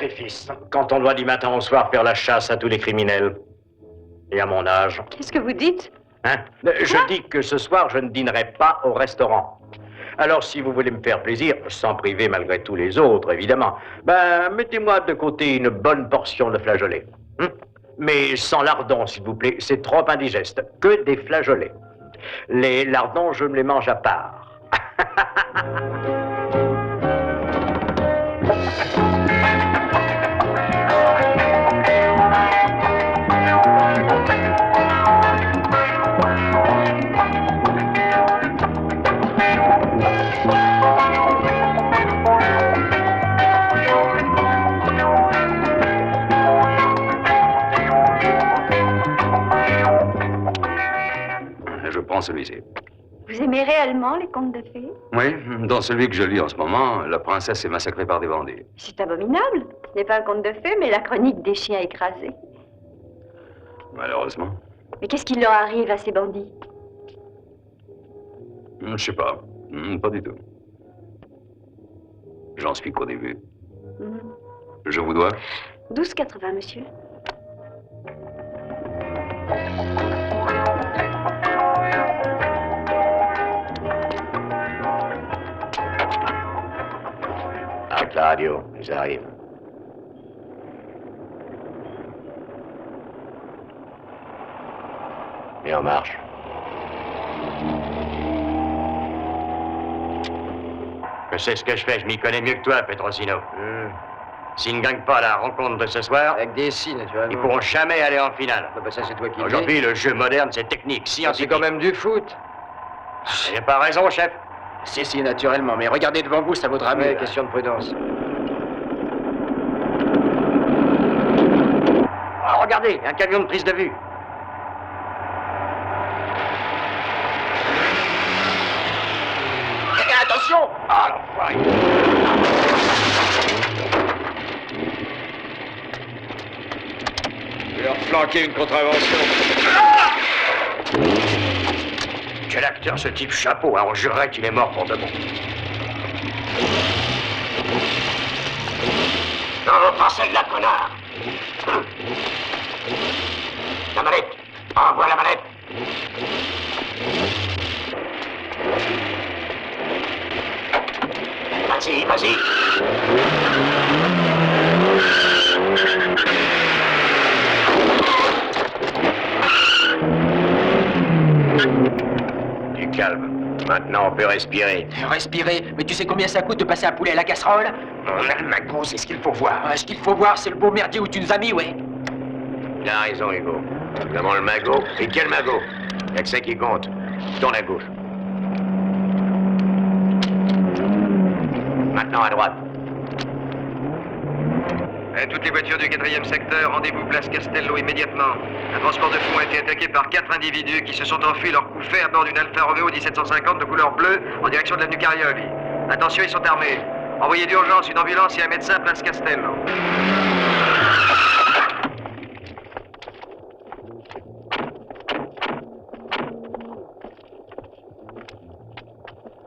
sacrifice quand on doit du matin au soir faire la chasse à tous les criminels. Et à mon âge. Qu'est-ce que vous dites? Hein? Je dis que ce soir, je ne dînerai pas au restaurant. Alors, si vous voulez me faire plaisir, sans priver malgré tous les autres, évidemment, ben, mettez-moi de côté une bonne portion de flageolets. Mais sans lardons, s'il vous plaît, c'est trop indigeste. Que des flageolets. Les lardons, je me les mange à part. Je prends celui-ci. Vous aimez réellement les contes de fées? Oui, dans celui que je lis en ce moment, la princesse est massacrée par des bandits. C'est abominable. Ce n'est pas un conte de fées, mais la chronique des chiens écrasés. Malheureusement. Mais qu'est-ce qui leur arrive à ces bandits? Je sais pas. Pas du tout. J'en suis qu'au début. Je vous dois 12,80, monsieur. Avec la radio, ils arrivent. Et on marche. Je sais ce que je fais, je m'y connais mieux que toi, Petrosino. S'ils ne gagnent pas la rencontre de ce soir, Avec des si, naturellement. ils pourront jamais aller en finale. Bah, ça, c'est toi qui le dis. Aujourd'hui, le jeu moderne, c'est technique, C'est scientifique. quand même du foot. J'ai pas raison, chef. Si, naturellement. Mais regardez devant vous, ça vaudra mieux. Question de prudence. Ah, regardez, un camion de prise de vue. Attention! Ah, l'enfoiré! Je vais leur flanquer une contravention. Quel acteur, ce type chapeau, hein, on jurerait qu'il est mort pour de bon. Non, pas celle-là, connard! La mallette! Envoie la mallette! Vas-y, vas-y! Du calme. Maintenant, on peut respirer. Respirer? Mais tu sais combien ça coûte de passer un poulet à la casserole? On a le magot, c'est ce qu'il faut voir. Ce qu'il faut voir, c'est le beau merdier où tu nous as mis, ouais. Il a raison, Hugo. Nous avons le magot. Et quel magot? Il n'y a que ça qui compte. Tourne à gauche. Maintenant à droite. Toutes les voitures du 4e secteur, rendez-vous place Castello immédiatement. Un transport de fonds a été attaqué par 4 individus qui se sont enfuis leur coup fait à bord d'une Alfa Romeo 1750 de couleur bleue en direction de l'avenue Carioli. Attention, ils sont armés. Envoyez d'urgence une ambulance et un médecin place Castello.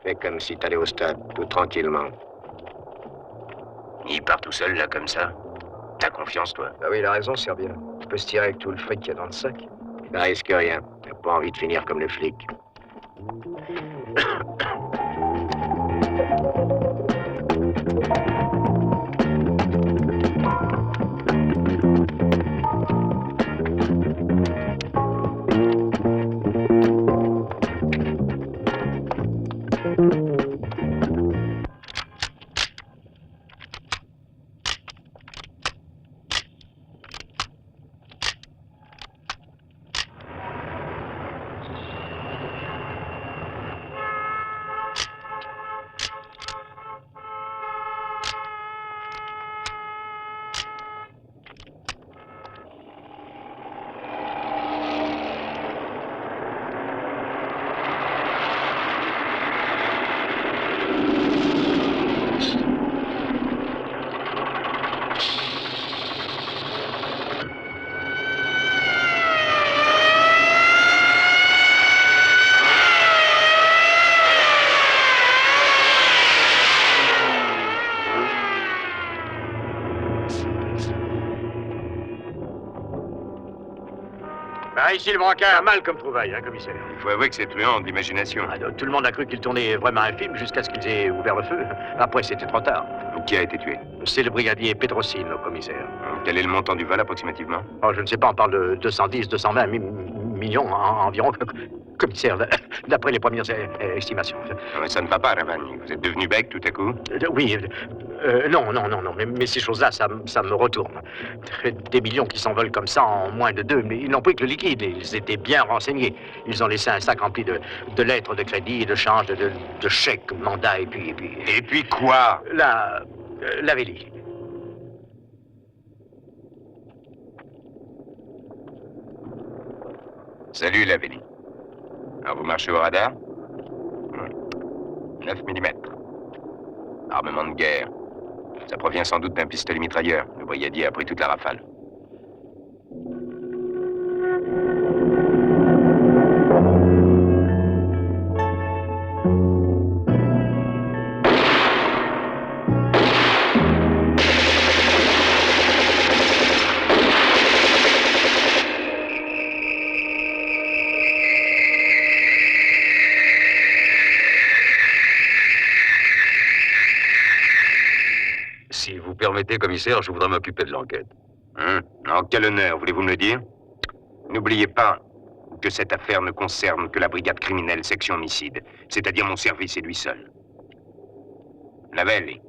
Fais comme si t'allais au stade, tout tranquillement. Il part tout seul, là, comme ça. T'as confiance, toi? Bah oui, il a raison, Serbien. Tu peux se tirer avec tout le fric qu'il y a dans le sac. Ça risque rien. T'as pas envie de finir comme le flic. Ah, ici, le braquage. Pas mal comme trouvaille, hein, commissaire. Il faut avouer que c'est truand de l'imagination. Ah, donc, tout le monde a cru qu'il tournait vraiment un film jusqu'à ce qu'ils aient ouvert le feu. Après, c'était trop tard. Qui a été tué? C'est le brigadier Petrosine, au commissaire. Quel est le montant du vol approximativement? Oh, je ne sais pas, on parle de 210, 220 millions environ, commissaire, d'après les premières estimations. Mais ça ne va pas, Ravani. Vous êtes devenu bec tout à coup? Oui, non, mais ces choses-là, ça me retourne. Des millions qui s'envolent comme ça en moins de 2, mais ils n'ont pris que le liquide, ils étaient bien renseignés. Ils ont laissé un sac rempli de lettres de crédit, de change, de chèques, mandats, et puis... Et puis quoi? La Vélie. Salut, Lavelli. Alors, vous marchez au radar? 9 mm. Armement de guerre. Ça provient sans doute d'un pistolet mitrailleur. Le brigadier a pris toute la rafale. Si vous permettez, commissaire, je voudrais m'occuper de l'enquête. En quel honneur, voulez-vous me le dire? N'oubliez pas que cette affaire ne concerne que la brigade criminelle section homicide, c'est-à-dire mon service et lui seul. Lavelli,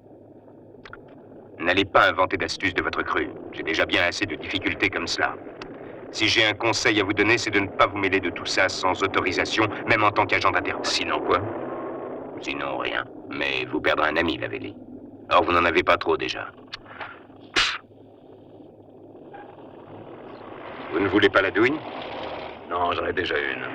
n'allez pas inventer d'astuces de votre cru. J'ai déjà bien assez de difficultés comme cela. Si j'ai un conseil à vous donner, c'est de ne pas vous mêler de tout ça sans autorisation, même en tant qu'agent d'intervention. Sinon quoi? Sinon, rien. Mais vous perdrez un ami, Lavelli. Or, vous n'en avez pas trop déjà. Vous ne voulez pas la douille? Non, j'en ai déjà une.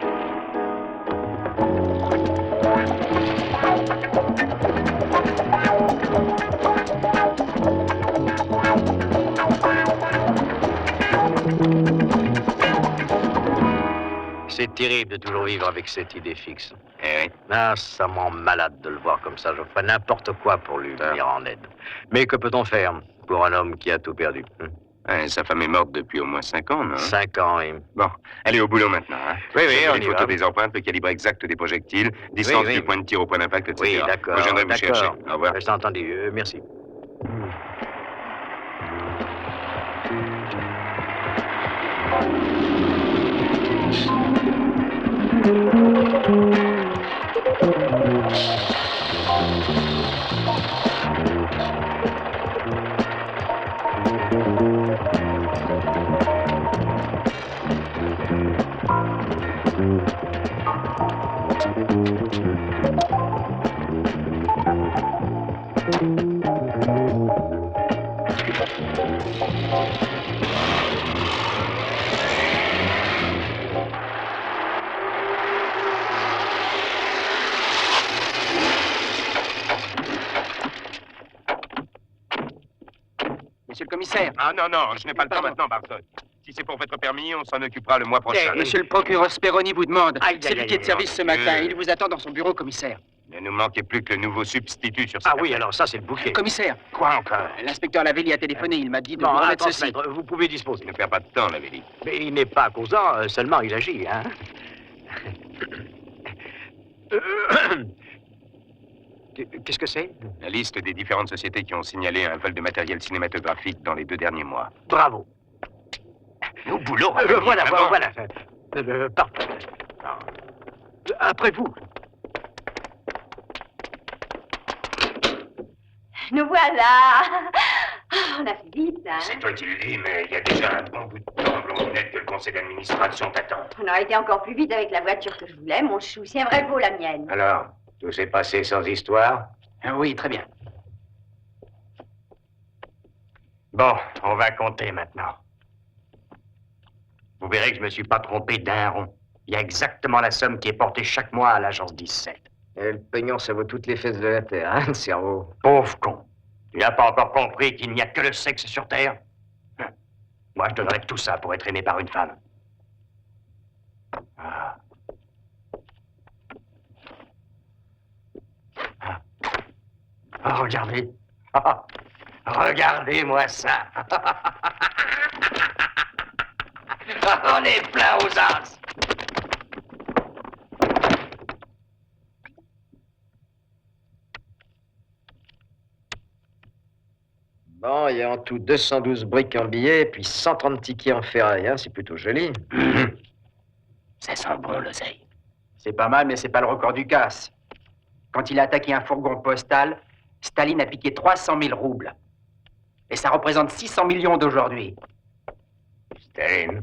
C'est terrible de toujours vivre avec cette idée fixe. Eh oui. Ah, ça me rend malade de le voir comme ça. Je ferais n'importe quoi pour lui venir en aide. Mais que peut-on faire pour un homme qui a tout perdu? Sa femme est morte depuis au moins 5 ans, non? 5 ans, et... Bon, allez au boulot maintenant. Hein. Oui, J'ai on les y photos va. des empreintes, le calibre exact des projectiles, distance oui. du point de tir au point d'impact, etc. Oui, d'accord. Je viendrai vous chercher. Au revoir. C'est entendu. Merci. Monsieur le commissaire. Ah non, je n'ai pas le temps Pardon. maintenant, Barton. Si c'est pour votre permis, on s'en occupera le mois prochain. Monsieur le procureur Speroni vous demande. Aïe, C'est aïe, lui aïe, qui est de aïe, service ce mon matin. Dieu. Il vous attend dans son bureau, commissaire. Ne nous manquait plus que le nouveau substitut sur cette Ah oui, affaire. alors ça, c'est le bouquet. Commissaire, Quoi encore? l'inspecteur Lavelli a téléphoné. Il m'a dit de Bon, vous à remettre ceci. transmettre. Vous pouvez disposer. Ne perds pas de temps, Lavelli. Mais il n'est pas causant, seulement il agit, hein. Qu'est-ce que c'est? La liste des différentes sociétés qui ont signalé un vol de matériel cinématographique dans les 2 derniers mois. Bravo. Au boulot, Voilà, vraiment. voilà. Parfait. Après vous. Nous voilà. On a fait vite, hein. C'est toi qui le dis, mais il y a déjà un bon bout de temps, Blondinette, que le conseil d'administration t'attend. On aurait été encore plus vite avec la voiture que je voulais. Mon chou, c'est un vrai beau, la mienne. Alors, tout s'est passé sans histoire? Oui, très bien. Bon, on va compter maintenant. Vous verrez que je ne me suis pas trompé d'un rond. Il y a exactement la somme qui est portée chaque mois à l'agence 17. Et le pognon, ça vaut toutes les fesses de la terre, hein, le cerveau. Pauvre con. Tu n'as pas encore compris qu'il n'y a que le sexe sur Terre? Moi, je donnerais tout ça pour être aimé par une femme. Ah. Ah. Ah, regardez. Ah, regardez-moi ça. On est plein aux as. Bon, il y a en tout 212 briques en billets, puis 130 tickets en ferraille, hein, c'est plutôt joli. Ça sent bon, l'oseille. C'est pas mal, mais c'est pas le record du casse. Quand il a attaqué un fourgon postal, Staline a piqué 300 000 roubles. Et ça représente 600 millions d'aujourd'hui. Staline?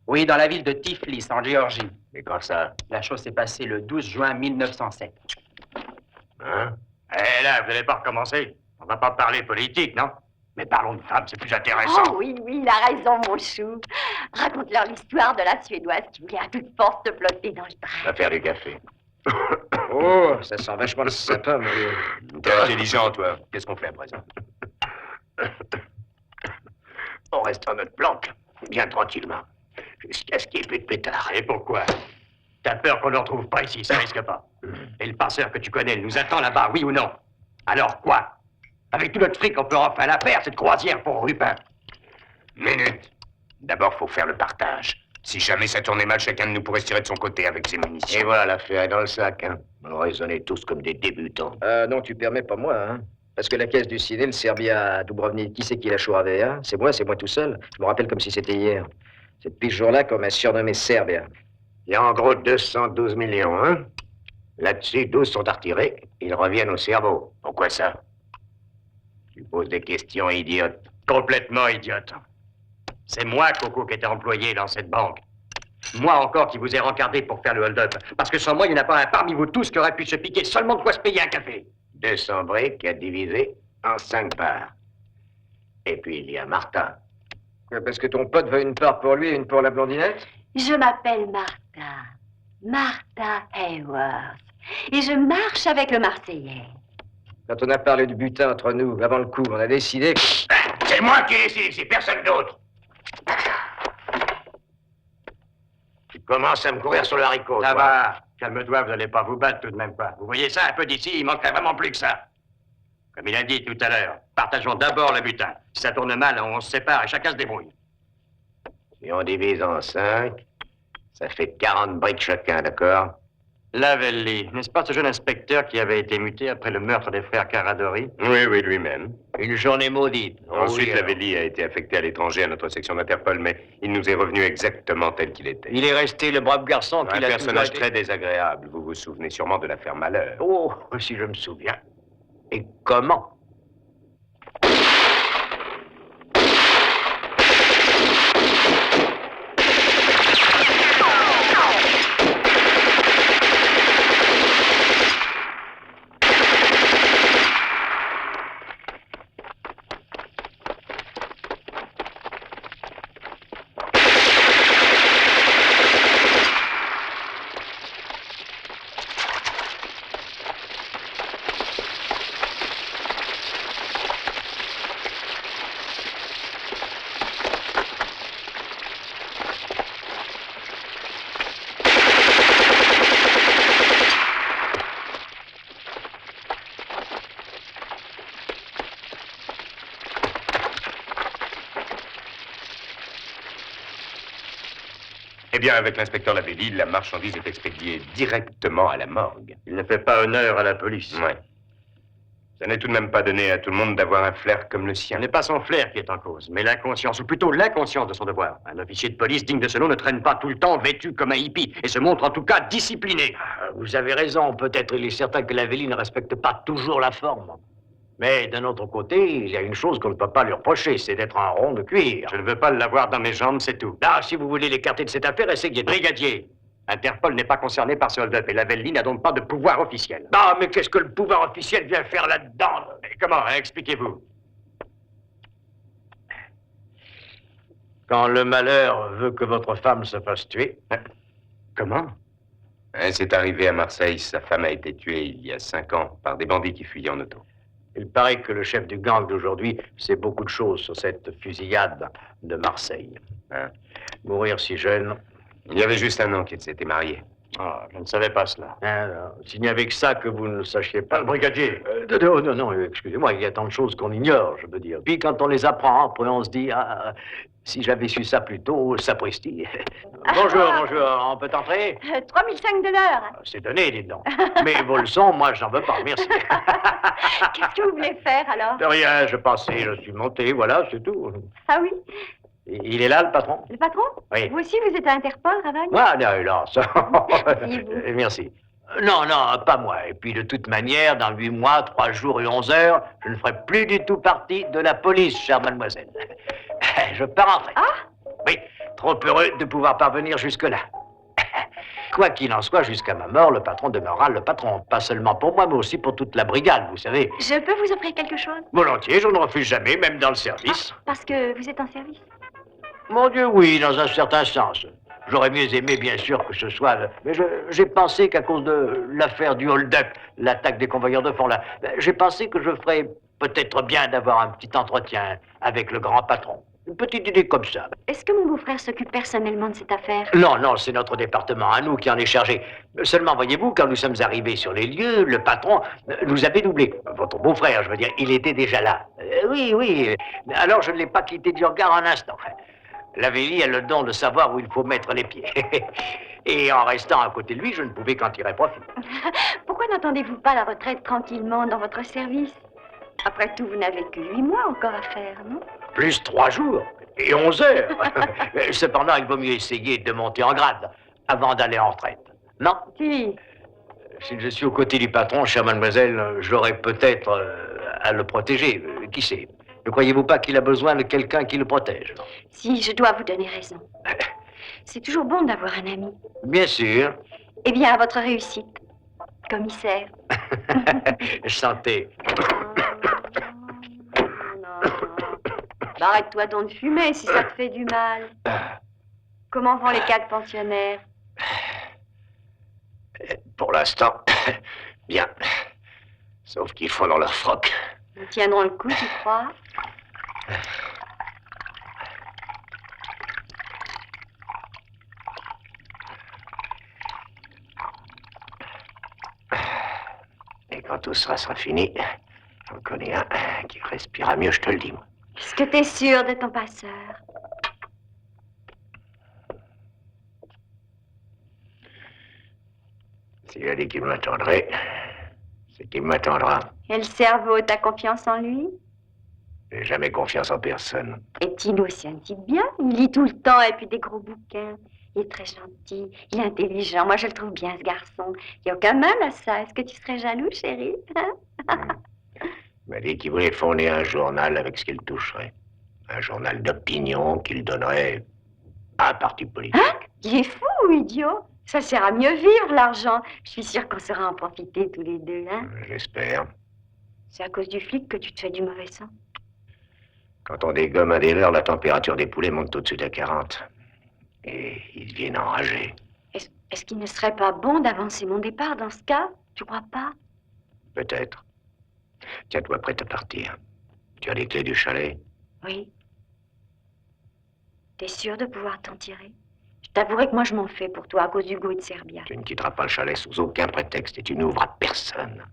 Oui, dans la ville de Tiflis, en Géorgie. Et quand ça? La chose s'est passée le 12 juin 1907. Hein? Eh là, vous n'allez pas recommencer. On va pas parler politique, non? Mais parlons de femmes, c'est plus intéressant. Oh oui, oui, il a raison, mon chou. Raconte-leur l'histoire de la Suédoise qui voulait à toute force te plotter dans le On train. va faire du café. Oh, ça sent vachement le sapin, mon vieux. T'es intelligent, toi. Qu'est-ce qu'on fait à présent? On reste en notre planque, bien tranquillement, jusqu'à ce qu'il n'y ait plus de pétard. Et pourquoi? T'as peur qu'on ne le retrouve pas ici, ça risque pas. Et le passeur que tu connais, il nous attend là-bas, oui ou non? Alors quoi? Avec tout notre fric, on peut enfin la faire, cette croisière pour Rupin. Minute. D'abord, faut faire le partage. Si jamais ça tournait mal, chacun de nous pourrait se tirer de son côté avec ses munitions. Et voilà, l'affaire est dans le sac, hein. On raisonnait tous comme des débutants. Non, tu permets pas moi, hein. Parce que la caisse du ciné, le sert bien à Dubrovnik. Qui c'est qui l'a chouravé, hein? C'est moi tout seul. Je me rappelle comme si c'était hier. C'est depuis ce jour-là qu'on m'a surnommé Serbia. Il y a en gros 212 millions, hein. Là-dessus, 12 sont à retirer. Ils reviennent au cerveau. Pourquoi ça? Tu poses des questions idiotes. Complètement idiotes. C'est moi, Coco, qui était employé dans cette banque. Moi encore qui vous ai rencardé pour faire le hold-up. Parce que sans moi, il n'y en a pas un parmi vous tous qui aurait pu se piquer seulement de quoi se payer un café. 200 briques à diviser en 5 parts. Et puis il y a Martin. Parce que ton pote veut une part pour lui et une pour la blondinette? Je m'appelle Martha. Martha Hayworth. Et je marche avec le Marseillais. Quand on a parlé de butin entre nous, avant le coup, on a décidé que... C'est moi qui décide, c'est personne d'autre. Tu commences à me courir sur le haricot. Ça va. Calme-toi, vous n'allez pas vous battre tout de même pas. Vous voyez ça un peu d'ici, il manquerait vraiment plus que ça. Comme il a dit tout à l'heure, partageons d'abord le butin. Si ça tourne mal, on se sépare et chacun se débrouille. Si on divise en 5, ça fait 40 briques chacun, d'accord? Lavelli, n'est-ce pas ce jeune inspecteur qui avait été muté après le meurtre des frères Caradori? Oui, oui, lui-même. Une journée maudite. Ensuite, Lavelli a été affecté à l'étranger à notre section d'Interpol, mais il nous est revenu exactement tel qu'il était. Il est resté le brave garçon Un qu'il a personnage toujours très été. désagréable. Vous vous souvenez sûrement de l'affaire Malheur. Oh, si je me souviens. Et comment? Eh bien, avec l'inspecteur Lavelli, la marchandise est expédiée directement à la morgue. Il ne fait pas honneur à la police. Ouais. Ça n'est tout de même pas donné à tout le monde d'avoir un flair comme le Ce sien. n'est pas son flair qui est en cause, mais l'inconscience, ou plutôt l'inconscience de son devoir. Un officier de police digne de ce nom ne traîne pas tout le temps vêtu comme un hippie, et se montre en tout cas discipliné. Vous avez raison, peut-être il est certain que Lavelli ne respecte pas toujours la forme. Mais d'un autre côté, il y a une chose qu'on ne peut pas lui reprocher, c'est d'être un rond de cuir. Je ne veux pas l'avoir dans mes jambes, c'est tout. Ah, si vous voulez l'écarter de cette affaire, essayez. Brigadier, Interpol n'est pas concerné par ce hold-up, et Lavelli n'a donc pas de pouvoir officiel. Ah, mais qu'est-ce que le pouvoir officiel vient faire là-dedans? Comment? Expliquez-vous. Quand le malheur veut que votre femme se fasse tuer. Comment? C'est arrivé à Marseille. Sa femme a été tuée il y a 5 ans par des bandits qui fuyaient en auto. Il paraît que le chef du gang d'aujourd'hui sait beaucoup de choses sur cette fusillade de Marseille. Hein? Mourir si jeune. Il y avait juste 1 an qu'il s'était marié. Ah, je ne savais pas cela. Alors, s'il n'y avait que ça que vous ne sachiez pas... brigadier non, non, non, excusez-moi, il y a tant de choses qu'on ignore, je veux dire. Puis quand on les apprend, après on se dit, ah, si j'avais su ça plus tôt, sapristi. Bonjour, bonjour, on peut entrer 3005 de l'heure. C'est donné, dites donc. Mais vos leçons, moi, j'en veux pas, merci. Qu'est-ce que vous voulez faire, alors? De rien, je passais, je suis monté, voilà, c'est tout. Ah oui? Il est là, le patron? Le patron? Oui. Vous aussi, vous êtes à Interpol, Ravagne? Ah, non, non, ça... Asseyez-vous. Merci. Non, non, pas moi. Et puis, de toute manière, dans 8 mois, 3 jours et 11 heures, je ne ferai plus du tout partie de la police, chère mademoiselle. Je pars en retraite. Ah? Oui, trop heureux de pouvoir parvenir jusque-là. Quoi qu'il en soit, jusqu'à ma mort, le patron demeurera le patron. Pas seulement pour moi, mais aussi pour toute la brigade, vous savez. Je peux vous offrir quelque chose? Volontiers, je ne refuse jamais, même dans le service. Parce que vous êtes en service? Mon Dieu, oui, dans un certain sens. J'aurais mieux aimé, bien sûr, que ce soit... Mais j'ai pensé qu'à cause de l'affaire du hold-up, l'attaque des convoyeurs de fond, là, j'ai pensé que je ferais peut-être bien d'avoir un petit entretien avec le grand patron. Une petite idée comme ça. Est-ce que mon beau-frère s'occupe personnellement de cette affaire? Non, non, c'est notre département, à nous qui en est chargé. Seulement, voyez-vous, quand nous sommes arrivés sur les lieux, le patron nous avait doublé. Votre beau-frère, je veux dire, il était déjà là. Oui, oui. Alors, je ne l'ai pas quitté du regard un instant. La Vélie a le don de savoir où il faut mettre les pieds. Et en restant à côté de lui, je ne pouvais qu'en tirer profit. Pourquoi n'attendez-vous pas la retraite tranquillement dans votre service? Après tout, vous n'avez que 8 mois encore à faire, non? Plus 3 jours et 11 heures. Cependant, il vaut mieux essayer de monter en grade avant d'aller en retraite. Non? Si. Si je suis aux côtés du patron, chère mademoiselle, j'aurais peut-être à le protéger. Qui sait? Ne croyez-vous pas qu'il a besoin de quelqu'un qui le protège? Si, je dois vous donner raison. C'est toujours bon d'avoir un ami. Bien sûr. Eh bien, à votre réussite, commissaire. Santé. Non. Bah, arrête-toi donc de fumer si ça te fait du mal. Comment vont les 4 pensionnaires? Pour l'instant, bien. Sauf qu'ils font dans leur froc. Ils tiendront le coup, tu crois? Et quand tout sera fini, j'en connais un qui respirera mieux, je te le dis, moi. Est-ce que t'es sûr de ton passeur? S'il a dit qu'il m'attendrait, c'est qu'il m'attendra. Et le cerveau, t'as confiance en lui? J'ai jamais confiance en personne. Et Tino aussi un type bien. Il lit tout le temps et puis des gros bouquins. Il est très gentil, il est intelligent. Moi, je le trouve bien, ce garçon. Il n'y a aucun mal à ça. Est-ce que tu serais jaloux, chérie? Il m'a dit qu'il voulait fonder un journal avec ce qu'il toucherait. Un journal d'opinion qu'il donnerait à un parti politique. Hein? Il est fou, idiot. Ça sert à mieux vivre, l'argent. Je suis sûre qu'on saura en profiter tous les deux, hein? J'espère. C'est à cause du flic que tu te fais du mauvais sang. Quand on dégomme un des leurs, la température des poulets monte au-dessus de 40. Et ils deviennent enragés. Est-ce qu'il ne serait pas bon d'avancer mon départ dans ce cas? Tu crois pas? Peut-être. Tiens-toi prête à partir. Tu as les clés du chalet? Oui. T'es sûr de pouvoir t'en tirer? Je t'avouerai que moi, je m'en fais pour toi à cause d'Hugo et de Serbia. Tu ne quitteras pas le chalet sous aucun prétexte et tu n'ouvres à personne.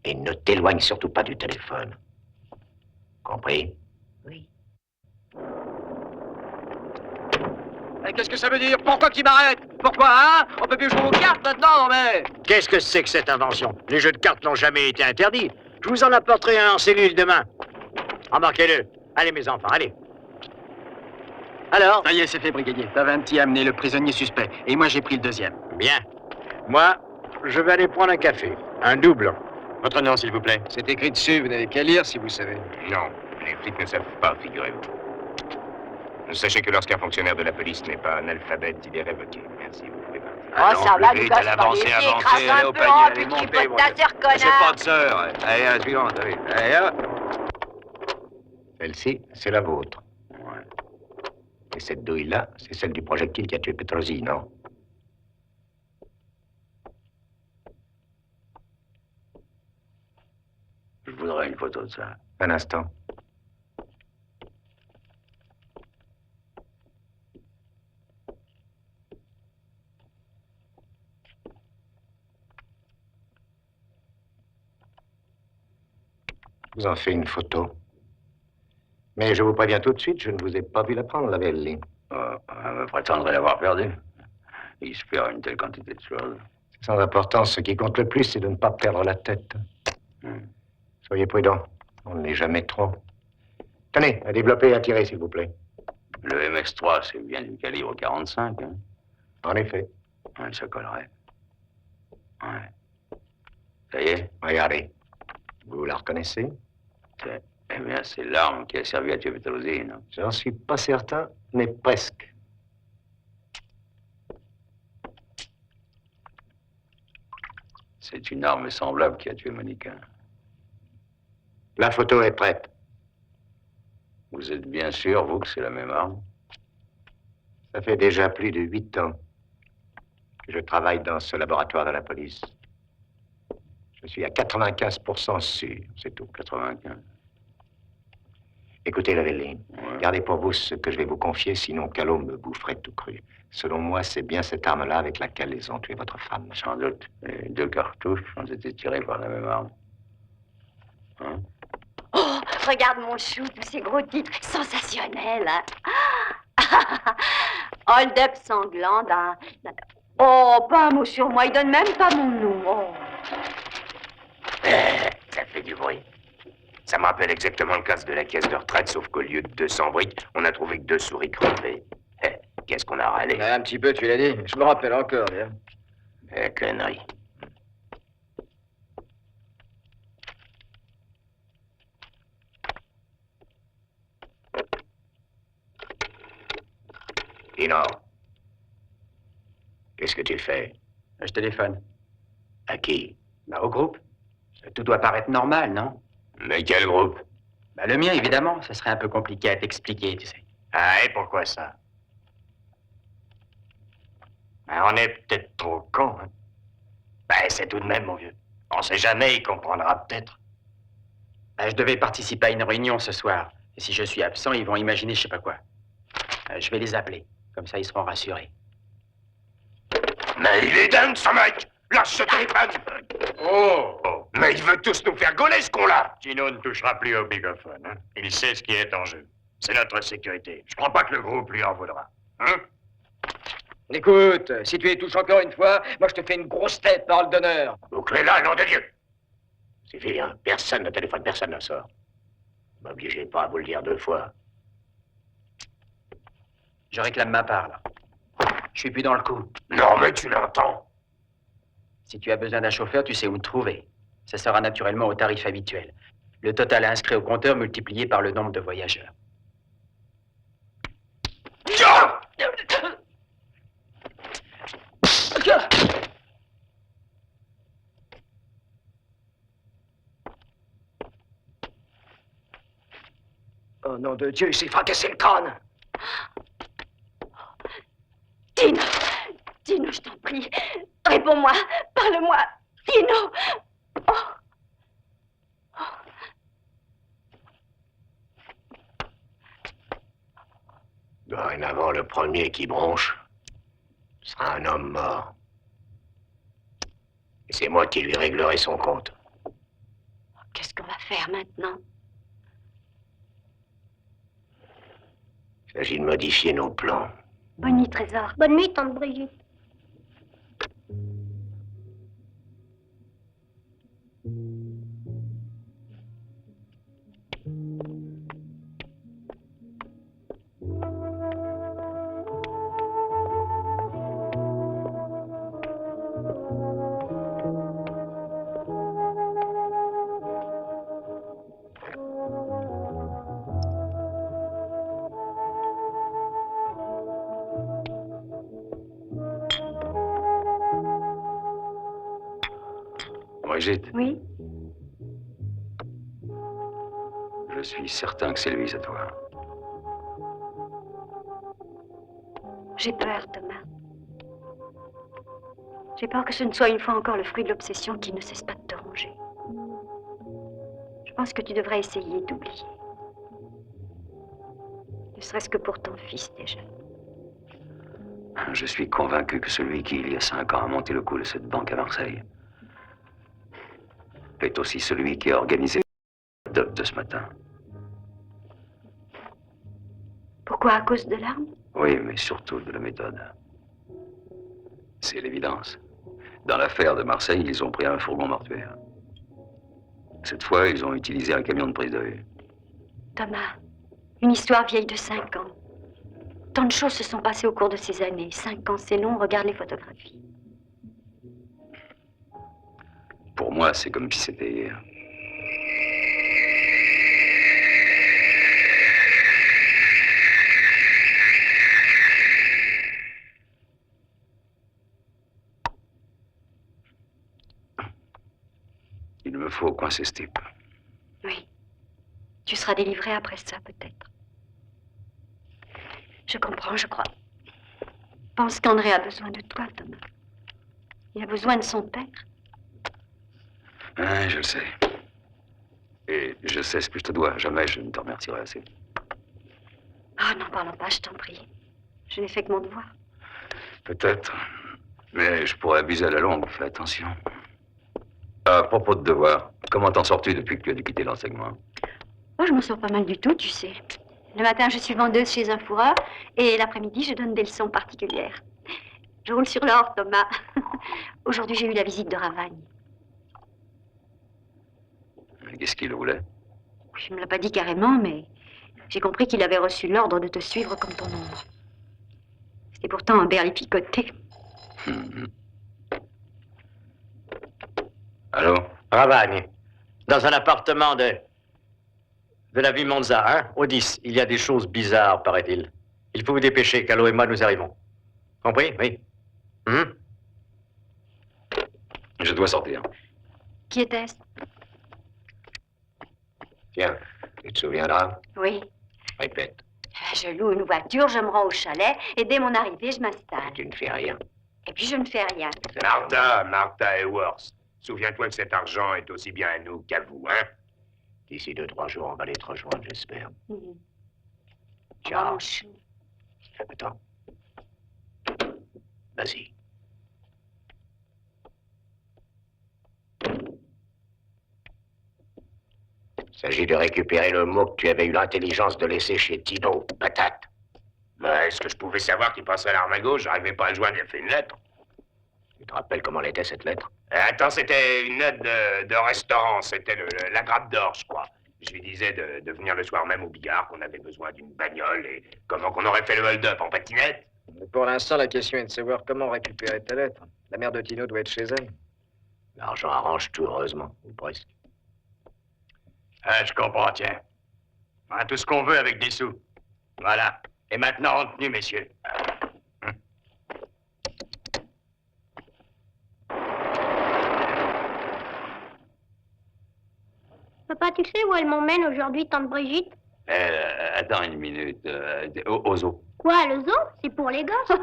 Et ne t'éloigne surtout pas du téléphone. Compris? Oui. Qu'est-ce que ça veut dire? Pourquoi qu'il m'arrête? Pourquoi, hein? On peut plus jouer aux cartes maintenant, non mais... Qu'est-ce que c'est que cette invention? Les jeux de cartes n'ont jamais été interdits. Je vous en apporterai un en cellule demain. Embarquez-le. Allez, mes enfants, allez. Alors? Ça y est, c'est fait, brigadier. T'avais un petit à amener, le prisonnier suspect. Et moi, j'ai pris le deuxième. Bien. Moi, je vais aller prendre un café. Un double. Votre nom, s'il vous plaît? C'est écrit dessus, vous n'avez qu'à lire si vous savez. Non, les flics ne savent pas, figurez-vous. Sachez que lorsqu'un fonctionnaire de la police n'est pas analphabète, il est révoqué. Merci, vous pouvez partir. Oh, ça va, vite, Lucas, à l'avancée, allez, avancez, écrase allez un au peu, panier, oh, allez, puis tu montez, tripotes ta montez. sœur, C'est pas connard. de sœur. Allez, à la suivante, allez. Allez, hop. Celle-ci, c'est la vôtre. Ouais. Et cette douille-là, c'est celle du projectile qui a tué Petrosi, non? Je voudrais une photo de ça. Un instant. vous en fais une photo. Mais je vous préviens tout de suite, je ne vous ai pas vu la prendre, la belle. On me prétendrait l'avoir perdue. Il se perd une telle quantité de choses. C'est sans importance. Ce qui compte le plus, c'est de ne pas perdre la tête. Soyez prudents. On ne l'est jamais trop. Tenez, à développer et à tirer, s'il vous plaît. Le MS-3, c'est bien du calibre 45, hein? En effet. Ouais, ça collerait. Ouais. Ça y est? Regardez. Vous la reconnaissez? Eh bien, c'est l'arme qui a servi à tuer Petrosini, non? J'en suis pas certain, mais presque. C'est une arme semblable qui a tué Monica. La photo est prête. Vous êtes bien sûr, vous, que c'est la même arme? Ça fait déjà plus de 8 ans que je travaille dans ce laboratoire de la police. Je suis à 95% sûr, c'est tout. 95. Écoutez, Lavelline, Ouais. gardez pour vous ce que je vais vous confier, sinon Callot me boufferait tout cru. Selon moi, c'est bien cette arme-là avec laquelle ils ont tué votre femme. Sans doute. Les 2 cartouches ont été tirées par la même arme. Hein? Oh, regarde mon chou, tous ces gros titres sensationnels. Hein? Hold-up sanglant d'un... Oh, pas un mot sur moi, il donne même pas mon nom. Oh. Ça fait du bruit. Ça me rappelle exactement le casse de la caisse de retraite, sauf qu'au lieu de 200 briques, on a trouvé que 2 souris crevées. Qu'est-ce qu'on a râlé? Un petit peu, tu l'as dit. Je me rappelle encore, d'ailleurs. Connerie. Dino, qu'est-ce que tu fais? Je téléphone. À qui? Au groupe. Tout doit paraître normal, non? Mais quel groupe? Le mien, évidemment. Ce serait un peu compliqué à t'expliquer, tu sais. Ah, et pourquoi ça? On est peut-être trop con, hein? C'est tout de même, mon vieux. On sait jamais, il comprendra peut-être. Je devais participer à une réunion ce soir. Et si je suis absent, ils vont imaginer je sais pas quoi. Je vais les appeler. Comme ça, ils seront rassurés. Mais il est dingue, ce mec! Lâche ce téléphone! Oh! Mais il veut tous nous faire gauler, ce con-là! Tino ne touchera plus au bigophone, hein? Il sait ce qui est en jeu. C'est notre sécurité. Je crois pas que le groupe lui en voudra. Hein? Écoute, si tu les touches encore une fois, moi je te fais une grosse tête, parole d'honneur. Bouclez-la, nom de Dieu! Suffit, hein? Personne ne téléphone, personne ne sort. Ne m'obligez pas à vous le dire 2 fois. Je réclame ma part, là. Je suis plus dans le coup. Non, mais tu l'entends! Si tu as besoin d'un chauffeur, tu sais où me trouver. Ça sera naturellement au tarif habituel. Le total inscrit au compteur multiplié par le nombre de voyageurs. Oh nom de Dieu, il s'est fracassé le crâne. Tino, Tino, je t'en prie, réponds-moi, parle-moi, Tino. Oh. Dorénavant, le premier qui bronche sera un homme mort. Et c'est moi qui lui réglerai son compte. Qu'est-ce qu'on va faire maintenant? Il s'agit de modifier nos plans. Bonne nuit, Trésor. Bonne nuit, tante Brigitte. Brigitte, Oui? je suis certain que c'est lui cette fois. J'ai peur, Thomas. J'ai peur que ce ne soit une fois encore le fruit de l'obsession qui ne cesse pas de te ronger. Je pense que tu devrais essayer d'oublier. Ne serait-ce que pour ton fils, déjà. Je suis convaincu que celui qui, il y a 5 ans, a monté le coup de cette banque à Marseille est aussi celui qui a organisé de ce matin. Pourquoi? À cause de l'arme? Oui, mais surtout de la méthode. C'est l'évidence. Dans l'affaire de Marseille, ils ont pris un fourgon mortuaire. Cette fois, ils ont utilisé un camion de prise de vue. Thomas, une histoire vieille de 5 ans. Tant de choses se sont passées au cours de ces années. 5 ans, c'est long, regarde les photographies. Pour moi, c'est comme si c'était hier. Il me faut coincer ce type. Oui. Tu seras délivré après ça, peut-être. Je comprends, je crois. Pense qu'André a besoin de toi, Thomas. Il a besoin de son père. Je le sais. Et je sais ce que je te dois. Jamais je ne te remercierai assez. Ah, n'en parlons pas, je t'en prie. Je n'ai fait que mon devoir. Peut-être. Mais je pourrais abuser à la longue. Fais attention. À propos de devoir, comment t'en sors-tu depuis que tu as dû quitter l'enseignement? Oh, je m'en sors pas mal du tout, tu sais. Le matin, je suis vendeuse chez un fourreur et l'après-midi, je donne des leçons particulières. Je roule sur l'or, Thomas. Aujourd'hui, j'ai eu la visite de Ravagne. Mais qu'est-ce qu'il voulait? Je ne me l'ai pas dit carrément, mais j'ai compris qu'il avait reçu l'ordre de te suivre comme ton ombre. C'était pourtant un berlificoté. Allô? Ravagne, dans un appartement de la vue Monza, hein, au 10, il y a des choses bizarres, paraît-il. Il faut vous dépêcher, Callot et moi, nous arrivons. Compris? Oui. Je dois sortir. Qui était-ce? Tiens, tu te souviendras? Oui. Répète. Je loue une voiture, je me rends au chalet et dès mon arrivée, je m'installe. Tu ne fais rien. Et puis je ne fais rien. Martha et Worth. Souviens-toi que cet argent est aussi bien à nous qu'à vous, hein? D'ici 2-3 jours, on va les te rejoindre, j'espère. Au Ciao. revoir, mon chou. Attends. Vas-y. Il s'agit de récupérer le mot que tu avais eu l'intelligence de laisser chez Tino, patate. Mais est-ce que je pouvais savoir qu'il passerait l'arme à gauche? J'arrivais pas à le joindre, il a fait une lettre. Tu te rappelles comment l'était cette lettre? Attends, c'était une note de restaurant, c'était la grappe d'or, je crois. Je lui disais de venir le soir même au billard, qu'on avait besoin d'une bagnole et comment qu'on aurait fait le hold-up en patinette. Mais pour l'instant, la question est de savoir comment récupérer ta lettre. La mère de Tino doit être chez elle. L'argent arrange tout, heureusement, ou presque. Ah, je comprends, tiens. Hein, tout ce qu'on veut avec des sous. Voilà. Et maintenant, en tenue, messieurs. Papa, tu sais où elle m'emmène aujourd'hui, tante Brigitte? Attends une minute. Au zoo. Quoi, le zoo? C'est pour les gosses?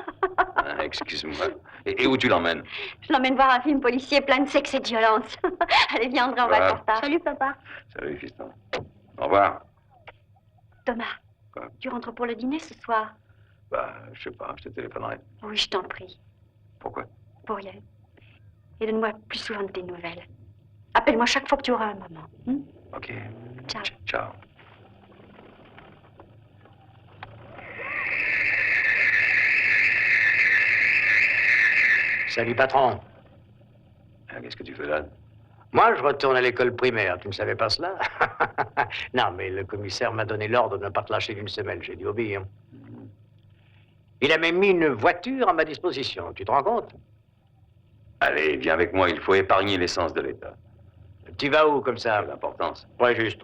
Excuse-moi. Et où tu l'emmènes? Je l'emmène voir un film policier plein de sexe et de violence. Allez, viens, André, on va être en retard. Salut, papa. Salut, fiston. Au revoir. Thomas, Quoi? tu rentres pour le dîner ce soir? Bah, je sais pas, je te téléphonerai. Oui, je t'en prie. Pourquoi? Pour rien. Et donne-moi plus souvent de tes nouvelles. Appelle-moi chaque fois que tu auras un moment. Ok. Ciao. Ciao. Salut, patron. Qu'est-ce que tu fais là? Moi, je retourne à l'école primaire. Tu ne savais pas cela? Non, mais le commissaire m'a donné l'ordre de ne pas te lâcher d'une semaine. J'ai dû obéir. Il a même mis une voiture à ma disposition. Tu te rends compte? Allez, viens avec moi, il faut épargner l'essence de l'État. Tu vas où, comme ça? C'est l'importance. Ouais, juste.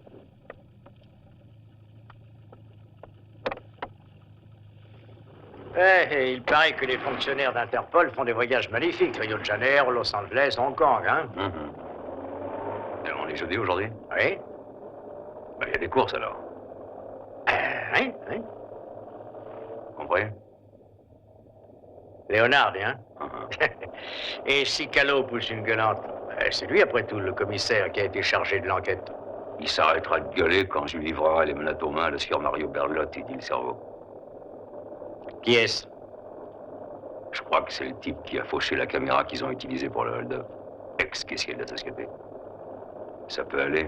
Il paraît que les fonctionnaires d'Interpol font des voyages magnifiques. Rio de Janeiro, Los Angeles, Hong Kong, hein? On est jeudi aujourd'hui? Oui. Bah, il y a des courses alors. Oui. Compris? Léonard, hein? Et si Callot pousse une gueulante, c'est lui, après tout, le commissaire qui a été chargé de l'enquête. Il s'arrêtera de gueuler quand je lui livrerai les menottes aux mains, le sieur Mario Berlotte, il dit le cerveau. Qui est-ce? Je crois que c'est le type qui a fauché la caméra qu'ils ont utilisée pour le hold-up. Ex-caissier de la société. Ça peut aller.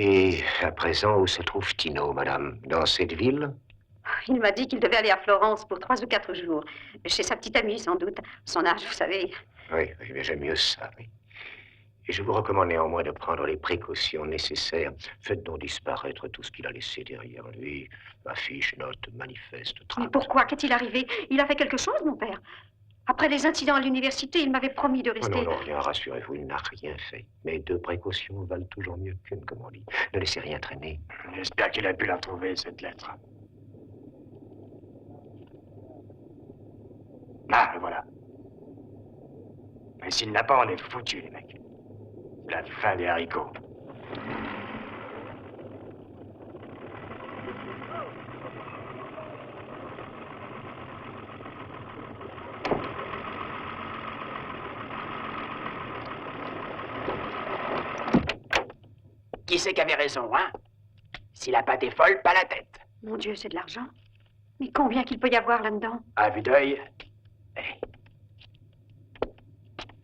Et à présent, où se trouve Tino, madame? Dans cette ville? Il m'a dit qu'il devait aller à Florence pour 3 ou 4 jours. Chez sa petite amie, sans doute. Son âge, vous savez. Oui, mais j'aime mieux ça, oui. Et je vous recommande néanmoins de prendre les précautions nécessaires. Faites donc disparaître tout ce qu'il a laissé derrière lui. Affiches, notes, manifestes, Mais tracts. pourquoi? Qu'est-il arrivé? Il a fait quelque chose, mon père? Après les incidents à l'université, il m'avait promis de Oh rester... non, non, rien, rassurez-vous, il n'a rien fait. Mais 2 précautions valent toujours mieux qu'une, comme on dit. Ne laissez rien traîner. J'espère qu'il a pu la trouver, cette lettre. Ah, le voilà. Mais s'il n'a pas, on est foutus, les mecs. C'est la fin des haricots. Qui c'est qui avait raison, hein? Si la pâte est folle, pas la tête. Mon Dieu, c'est de l'argent. Mais combien qu'il peut y avoir là-dedans? À vue d'œil,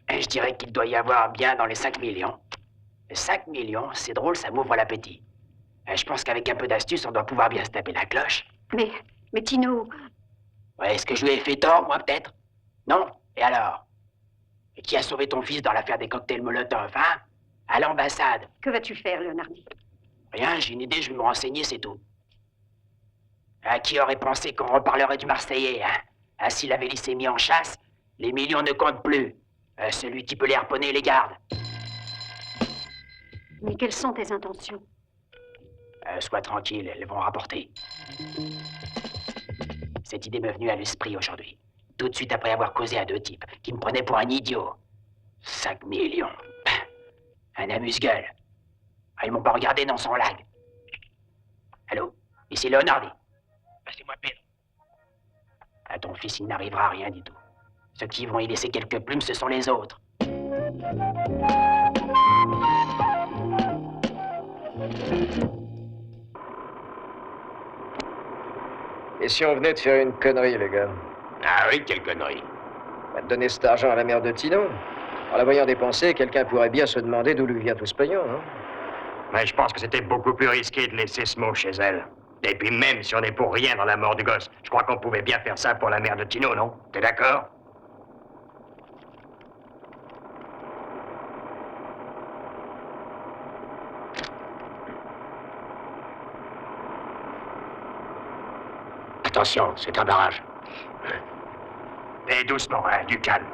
je dirais qu'il doit y avoir bien dans les 5 millions. 5 millions, c'est drôle, ça m'ouvre l'appétit. Je pense qu'avec un peu d'astuce, on doit pouvoir bien se taper la cloche. Mais Tino... Ouais, est-ce que je lui ai fait tort, moi, peut-être? Non? Et alors? Et qui a sauvé ton fils dans l'affaire des cocktails Molotov, hein? À l'ambassade. Que vas-tu faire, Leonardi? Rien, j'ai une idée, je vais me renseigner, c'est tout. Qui aurait pensé qu'on reparlerait du Marseillais, hein? S'il avait laissé mis en chasse, les millions ne comptent plus. Celui qui peut les harponner les garde. Mais quelles sont tes intentions? Sois tranquille, elles vont rapporter. Cette idée m'est venue à l'esprit aujourd'hui. Tout de suite après avoir causé à 2 types qui me prenaient pour un idiot. 5 millions. Un amuse-gueule. Ils m'ont pas regardé dans son lag. Allô? Ici Leonardi. Passez-moi Pedro. À ton fils, il n'arrivera rien du tout. Ceux qui vont y laisser quelques plumes, ce sont les autres. Et si on venait de faire une connerie, les gars? Ah oui, quelle connerie. Bah, de donner cet argent à la mère de Tino. En la voyant dépenser, quelqu'un pourrait bien se demander d'où lui vient tout ce pognon, non? Mais je pense que c'était beaucoup plus risqué de laisser ce mot chez elle. Et puis même si on est pour rien dans la mort du gosse, je crois qu'on pouvait bien faire ça pour la mère de Tino, non? T'es d'accord? Attention, c'est un barrage. Et doucement, hein, du calme.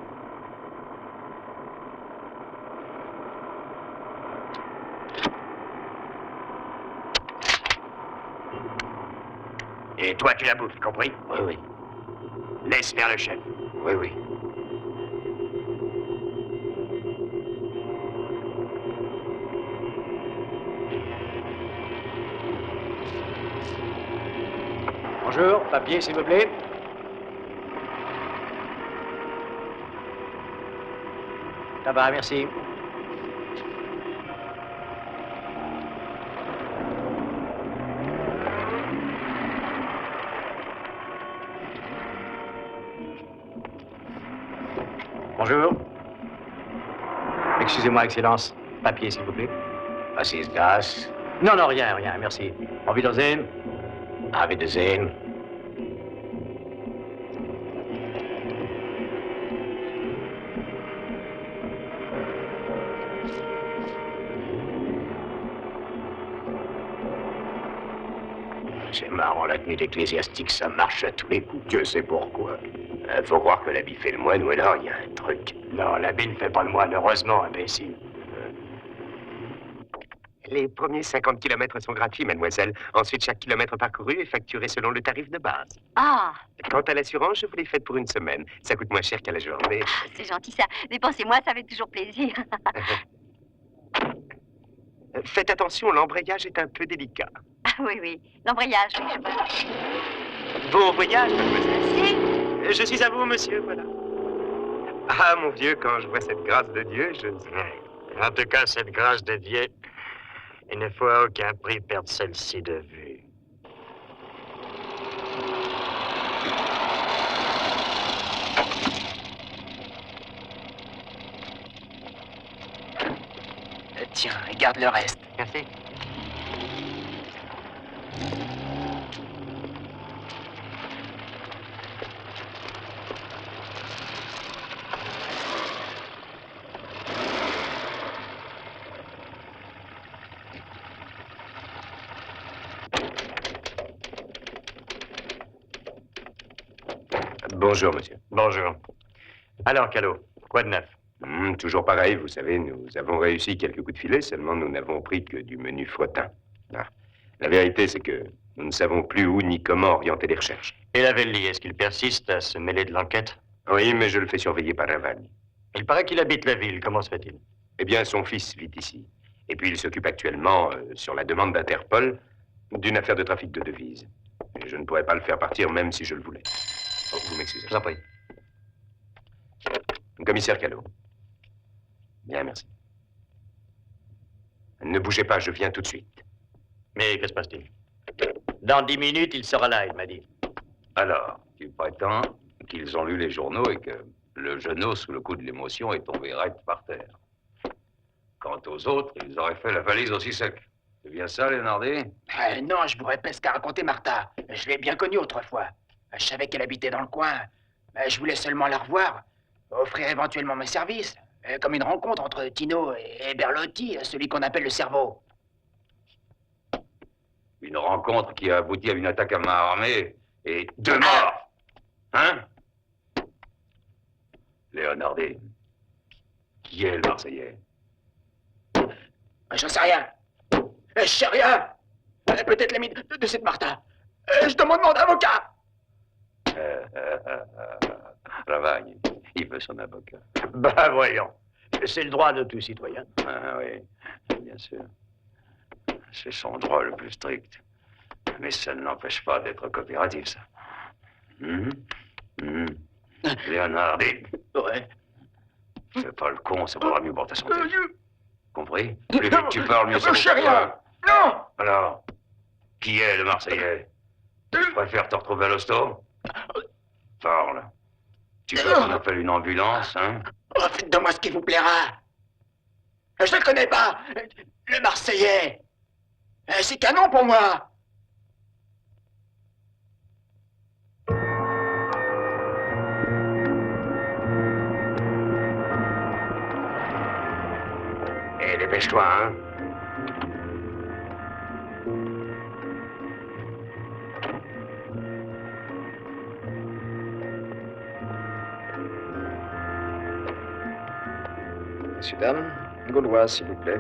Et toi, tu la bouffes, compris? Oui, oui. Laisse faire le chef. Oui, oui. Bonjour, papier, s'il vous plaît. Ça va, merci. Bonjour. Excusez-moi, Excellence. Papier, s'il vous plaît. Assise Gas. Non, non, rien, rien, merci. Auf Wiedersehen. Auf Wiedersehen. C'est marrant, la tenue d'ecclésiastique, ça marche à tous les coups. Dieu sait pourquoi. Faut croire que l'habit fait le moine, ou alors il y a un truc. Non, l'habit ne fait pas le moine, heureusement, imbécile. Les premiers 50 kilomètres sont gratuits, mademoiselle. Ensuite, chaque kilomètre parcouru est facturé selon le tarif de base. Ah, Quant à l'assurance, je vous l'ai faite pour une semaine. Ça coûte moins cher qu'à la journée. c'est gentil ça. Dépensez-moi, ça fait toujours plaisir. Faites attention, l'embrayage est un peu délicat. Ah oui, oui. L'embrayage, oui, je vois. Bon voyage, mademoiselle. Merci. Je suis à vous, monsieur, voilà. Ah, mon vieux, quand je vois cette grâce de Dieu, je... En tout cas, cette grâce de Dieu, il ne faut à aucun prix perdre celle-ci de vue. Tiens, regarde le reste. Merci. Bonjour, monsieur. Bonjour. Alors, Callot, quoi de neuf? Toujours pareil, vous savez, nous avons réussi quelques coups de filet, seulement nous n'avons pris que du menu fretin. Ah. La vérité, c'est que nous ne savons plus où ni comment orienter les recherches. Et Lavelli, est-ce qu'il persiste à se mêler de l'enquête? Oui, mais je le fais surveiller par Ravagne. Il paraît qu'il habite la ville, comment se fait-il? Eh bien, son fils vit ici. Et puis, il s'occupe actuellement, sur la demande d'Interpol, d'une affaire de trafic de devises. Et je ne pourrais pas le faire partir, même si je le voulais. Oh, vous m'excusez. Je vous en prie. Commissaire Callot. Bien, merci. Ne bougez pas, je viens tout de suite. Mais que se passe-t-il? Dans 10 minutes, il sera là, il m'a dit. Alors, tu prétends qu'ils ont lu les journaux et que le genou, sous le coup de l'émotion, est tombé raide par terre. Quant aux autres, ils auraient fait la valise aussi sec. C'est bien ça, Léonardi? Non, je pourrais presque à raconter Martha. Je l'ai bien connue autrefois. Je savais qu'elle habitait dans le coin. Je voulais seulement la revoir, offrir éventuellement mes services, comme une rencontre entre Tino et Berlotti, celui qu'on appelle le cerveau. Une rencontre qui a abouti à une attaque à main armée et 2 morts. Hein? Léonardi, qui est le Marseillais? J'en sais rien. Je sais rien. Peut-être l'ami de cette Martha. Je demande mon avocat. Ravagne, il veut son avocat. Ben voyons. C'est le droit de tout citoyen. Ah oui, bien sûr. C'est son droit le plus strict. Mais ça ne l'empêche pas d'être coopératif, ça. Léonardi. Ouais. Fais pas le con, ça vaudra mieux pour ta santé. Compris? Plus vite tu parles, mieux ça vaut Je sais pour rien. toi. Non. Alors, qui est le Marseillais? Tu préfères te retrouver à l'hosto? Parle. Tu veux qu'on appelle une ambulance, hein? Oh, faites de moi ce qui vous plaira. Je ne connais pas. Le Marseillais. C'est canon pour moi. Eh, dépêche-toi, hein. Messieurs, dames, Gauloise, s'il vous plaît.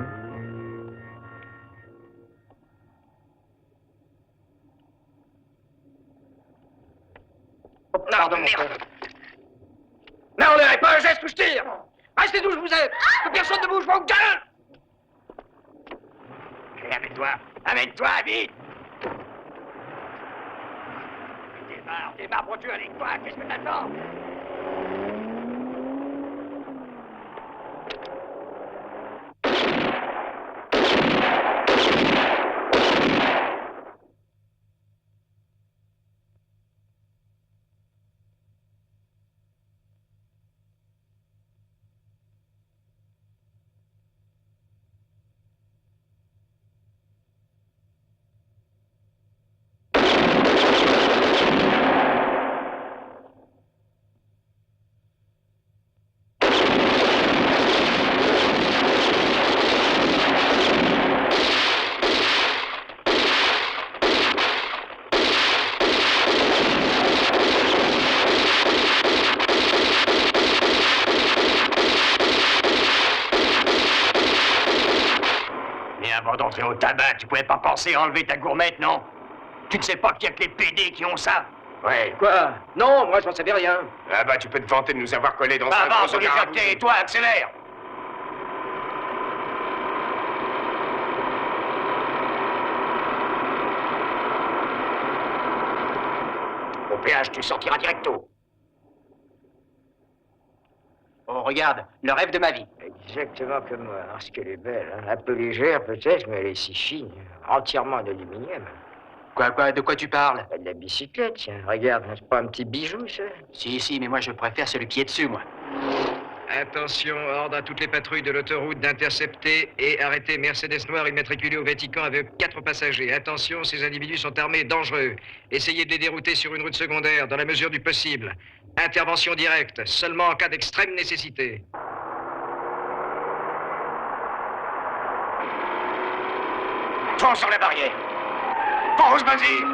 Pardon, merde. Non, on n'avait pas un geste où je tire. Restez d'où je vous ai. Que personne ne bouge, mon gueule. Allez, amène-toi. Amène-toi, vite. Démarre, brochure avec toi. Qu'est-ce que t'attends? Avant d'entrer au tabac, tu pouvais pas penser à enlever ta gourmette, non? Tu ne sais pas qu'il y a que les PD qui ont ça? Ouais, quoi? Non, moi, je n'en savais rien. Ah bah, tu peux te vanter de nous avoir collés dans Bah, un gros avance, et toi, accélère! Au péage, tu sortiras directo. Oh, regarde, le rêve de ma vie. Exactement comme moi. Parce qu'elle est belle, hein? Un peu légère, peut-être, mais elle est si fine. Entièrement d'aluminium. Quoi, de quoi tu parles? De la bicyclette, tiens. Regarde, c'est pas un petit bijou, ça? Si, mais moi, je préfère celui qui est dessus, moi. Attention, ordre à toutes les patrouilles de l'autoroute d'intercepter et arrêter Mercedes noire immatriculée au Vatican avec 4 passagers. Attention, ces individus sont armés et dangereux. Essayez de les dérouter sur une route secondaire, dans la mesure du possible. Intervention directe, seulement en cas d'extrême nécessité. Fonce sur la barrière. Fonce, vas-y.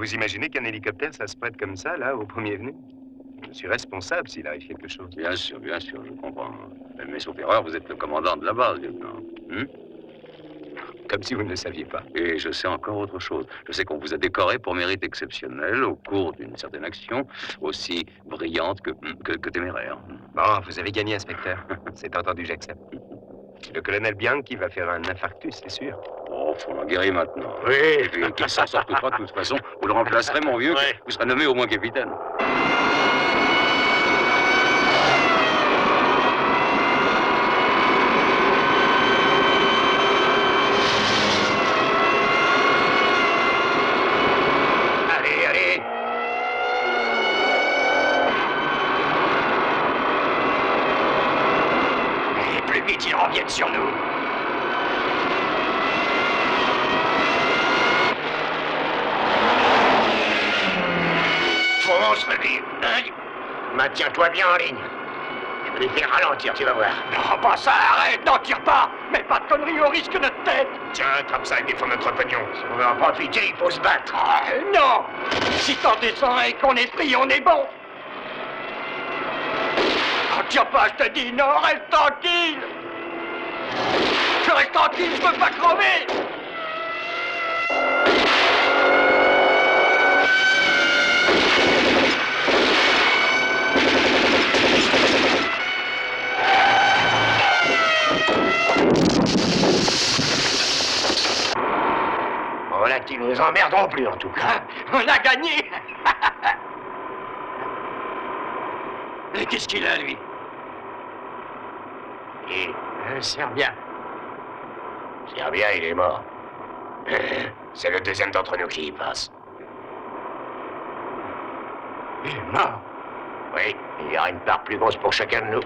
Vous imaginez qu'un hélicoptère, ça se prête comme ça, là, au premier venu? Je suis responsable s'il arrive quelque chose. Bien sûr, je comprends. Mais sauf erreur, vous êtes le commandant de la base, lieutenant. Comme si vous ne le saviez pas. Et je sais encore autre chose. Je sais qu'on vous a décoré pour mérite exceptionnel au cours d'une certaine action, aussi brillante que téméraire. Bon, vous avez gagné, inspecteur. C'est entendu, j'accepte. Le colonel Bianchi va faire un infarctus, c'est sûr. Oh, faut l'en guérir maintenant. Oui. Et puis, qu'il s'en sorte ou pas, de toute façon, vous le remplacerez, mon vieux. Ouais. Vous serez nommé au moins capitaine. Allez. Et plus vite ils reviennent sur nous. Fonce, Freddy. Maintiens-toi bien en ligne. Je vais les faire ralentir, tu vas voir. Non, pas ça, arrête, n'en tire pas. Mais pas de conneries, on risque notre tête. Tiens, attrape ça et défends notre pognon. Si on veut en profiter, il faut se battre. Non! Si t'en descends et qu'on est pris, on est bon! Oh, tiens pas, je te dis, non, reste tranquille! Je reste tranquille, je veux pas crever! Voilà qu'ils nous emmerderont plus, en tout cas. On a gagné! Mais qu'est-ce qu'il a, lui? Et Serbien. Serbien, il est mort. C'est le deuxième d'entre nous qui y passe. Il est mort. Oui, il y aura une part plus grosse pour chacun de nous.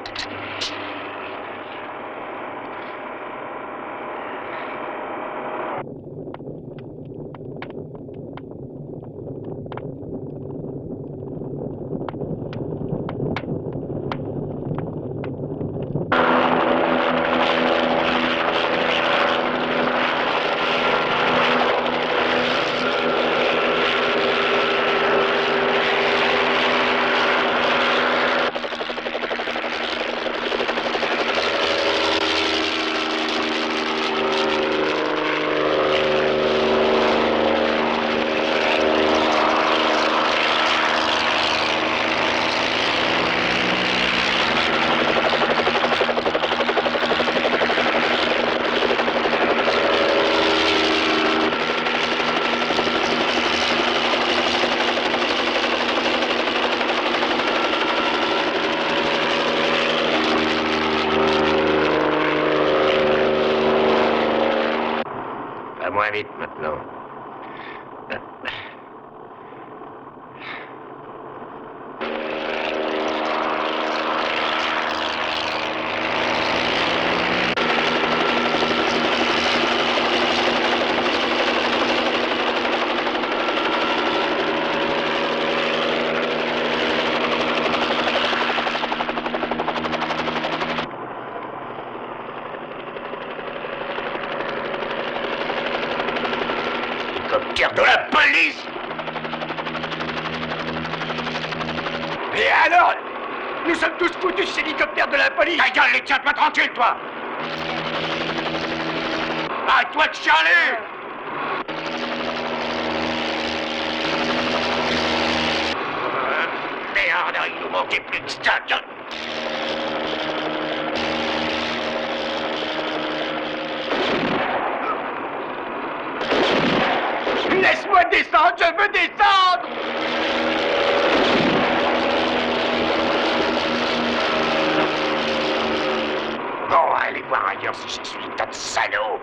Moins vite maintenant. Hélicoptère de la police! Et alors? Nous sommes tous foutus, ces hélicoptères de la police! Ta gueule, les tiens-toi tranquille, toi! Arrête-toi de chialer! Merde, il nous manquait plus de stock! Laisse-moi descendre, je veux descendre! Bon, allez voir ailleurs si je suis tas de salauds!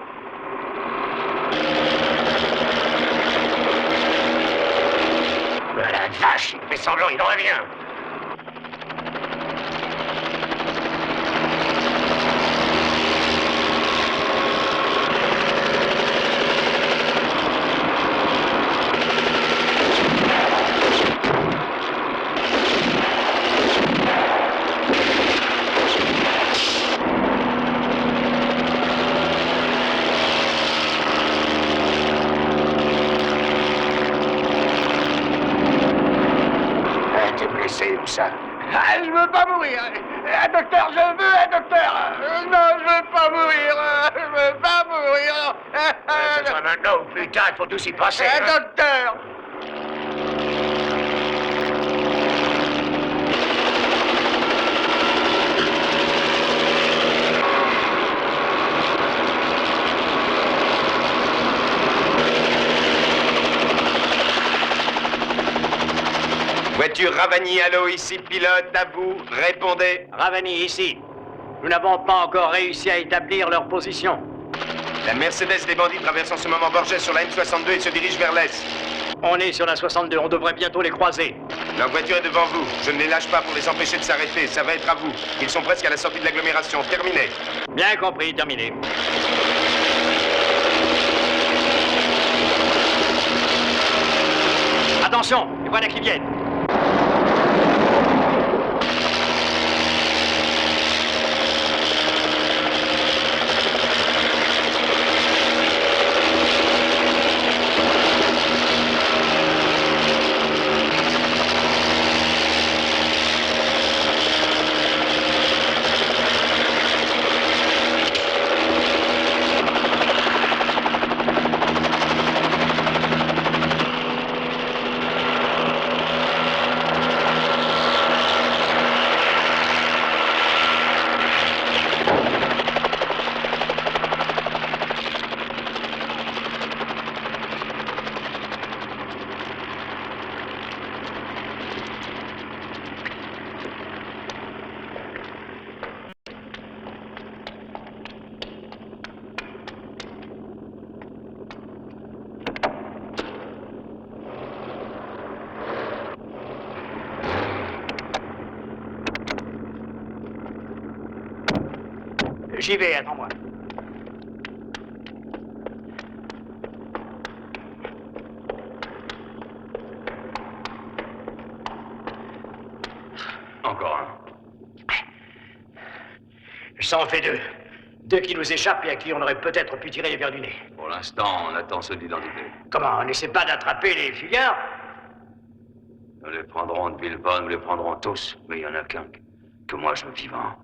La vache, il fait semblant, il revient! Ah, je veux pas mourir. Un docteur, je veux un docteur. Non, je veux pas mourir. Je veux pas mourir. Ce sera maintenant ou plus tard, il faut tous y passer. Un hein. docteur. Voiture Ravani, allô, ici pilote, à vous, répondez. Ravani, ici. Nous n'avons pas encore réussi à établir leur position. La Mercedes des bandits traverse en ce moment Borges sur la M62 et se dirige vers l'est. On est sur la 62, on devrait bientôt les croiser. Leur voiture est devant vous. Je ne les lâche pas pour les empêcher de s'arrêter. Ça va être à vous. Ils sont presque à la sortie de l'agglomération. Terminé. Bien compris, terminé. Attention, les voilà qui viennent. J'y vais, attends-moi. Encore un. Ça en fait deux. Deux qui nous échappent et à qui on aurait peut-être pu tirer les verres du nez. Pour l'instant, on attend ceux d'identité. Comment, on n'essaie pas d'attraper les fuyards? Nous les prendrons de Villebonne, nous les prendrons tous. Mais il y en a qu'un que moi je veux vivant.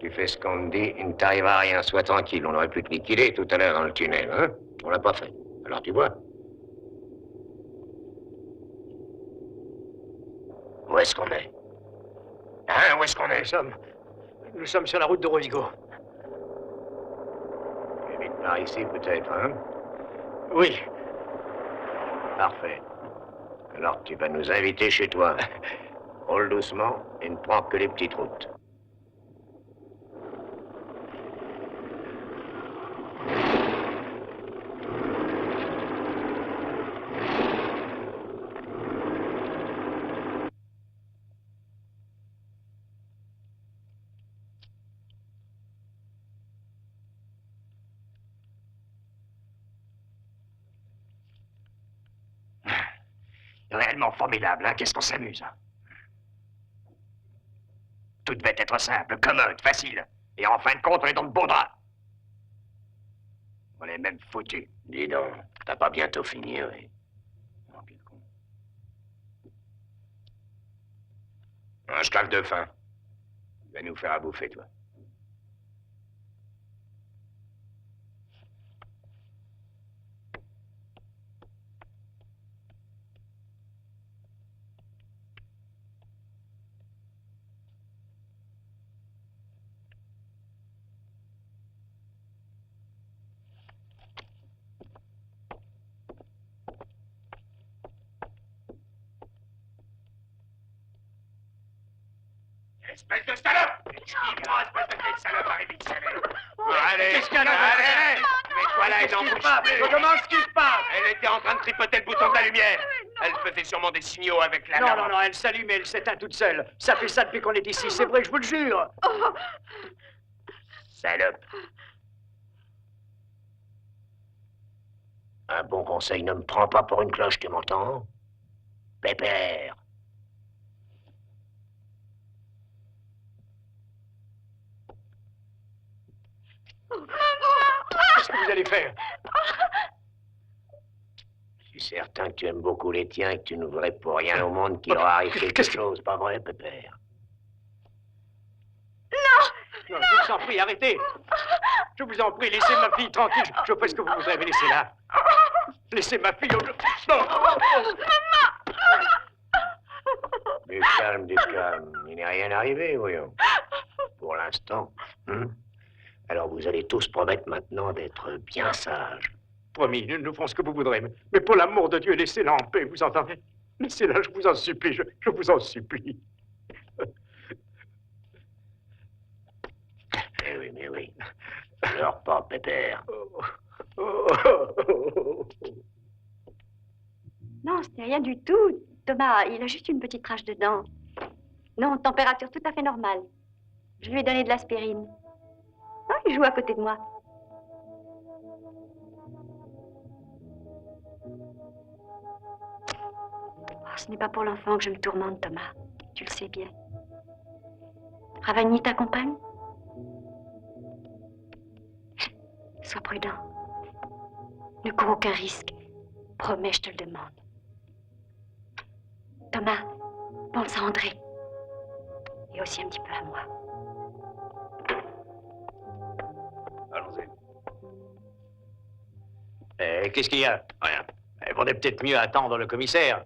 Tu fais ce qu'on te dit, il ne t'arrivera rien, sois tranquille. On aurait pu te liquider tout à l'heure dans le tunnel, hein? On l'a pas fait. Alors tu vois. Où est-ce qu'on est? Hein? Où est-ce qu'on est? Nous sommes sur la route de Rovigo. Tu es vite par ici, peut-être, hein? Oui. Parfait. Alors tu vas nous inviter chez toi. Roule doucement et ne prends que les petites routes. Réellement formidable, hein? Qu'est-ce qu'on s'amuse, hein? Tout devait être simple, commode, facile. Et en fin de compte, on est dans de beaux draps. On est même foutus. Dis donc, t'as pas bientôt fini, oui. Oh, quel con. Je crève de faim. Tu vas nous faire à bouffer, toi. Espèce de salope! Espèce de vieille salope, arrive vite, Allez, qu'est-ce qu'il y a là? allez, mets-toi là et n'en bouge plus. Comment ce qui se passe? Elle était en train de tripoter le bouton de la lumière. Elle faisait sûrement des signaux avec la Non, lampe. non, non, elle s'allume et elle s'éteint toute seule. Ça fait ça depuis qu'on est ici, c'est vrai, je vous le jure. Salope. Un bon conseil ne me prend pas pour une cloche, tu m'entends? Pépère. Qu'est-ce que vous allez faire? Si certain que tu aimes beaucoup les tiens et que tu ne voudrais pour rien au monde qu'il leur arrive quelque chose, pas vrai, Pépère? Non, je vous en prie, arrêtez. Je vous en prie, laissez ma fille tranquille. Je fais ce que vous voudrez, mais laissez-la. Laissez ma fille au... Non. Du calme, du calme. Il n'est rien arrivé, voyons. Pour l'instant. Alors vous allez tous promettre maintenant d'être bien sages. Promis, nous ferons ce que vous voudrez. Mais pour l'amour de Dieu, laissez-la en paix, vous entendez? Laissez-la, je vous en supplie, je vous en supplie. Mais oui. Pleure pas, Pépère. Non, ce n'est rien du tout. Thomas, il a juste une petite rage de dents. Non, température tout à fait normale. Je lui ai donné de l'aspirine. Ah, il joue à côté de moi. Oh, ce n'est pas pour l'enfant que je me tourmente, Thomas. Tu le sais bien. Ravagny t'accompagne? Sois prudent. Ne cours aucun risque. Promets, je te le demande. Thomas, pense à André. Et aussi un petit peu à moi. Allons-y. Qu'est-ce qu'il y a? Rien. Il vaudrait peut-être mieux attendre le commissaire.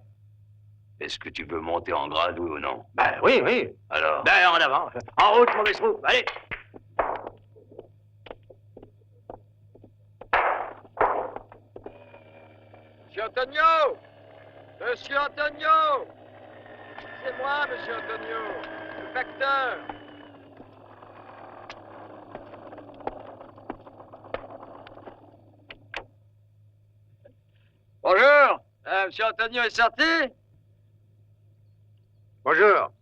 Est-ce que tu veux monter en grade, oui ou non? Ben oui. Alors? Ben en avant. En route, mon vaisseau. Allez. Monsieur Antonio! Monsieur Antonio! C'est moi, monsieur Antonio, le facteur. Bonjour! Monsieur Antonio est sorti? Bonjour.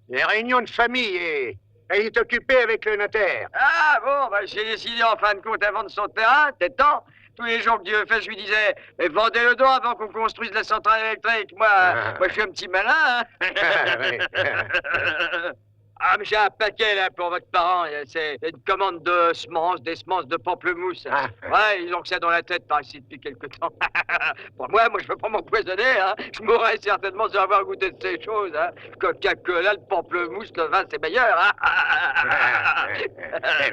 Il y a une réunion de famille et il est occupé avec le notaire. Ah bon, bah, j'ai décidé en fin de compte à vendre son terrain, c'est temps. Tous les jours que Dieu fait, je lui disais, mais vendez le don avant qu'on construise la centrale électrique. Moi, je suis un petit malin. Ah, mais j'ai un paquet là pour votre parent. C'est une commande de semences, des semences de pamplemousse. Ouais, ils ont que ça dans la tête par ici depuis quelque temps. Pour moi, je veux pas m'empoisonner. Hein. Je mourrais certainement sans avoir goûté de ces choses. Hein. Coca-Cola, le pamplemousse, le vin, c'est meilleur. Hein.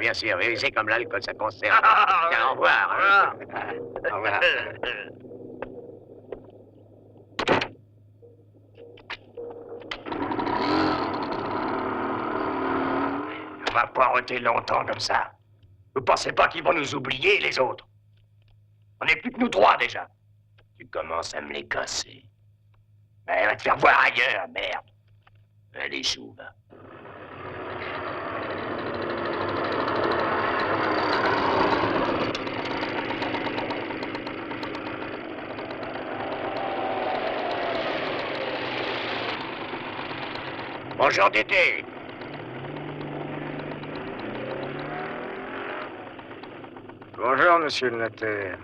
Bien sûr, oui, c'est comme l'alcool, ça concerne. Tiens, au revoir. Hein. Au revoir. On va poireauter longtemps comme ça. Vous pensez pas qu'ils vont nous oublier, les autres? On n'est plus que nous trois, déjà. Tu commences à me les casser. Ben, va te faire voir ailleurs, merde. Allez, joue, va. Bonjour, Dédé. Bonjour, monsieur le notaire.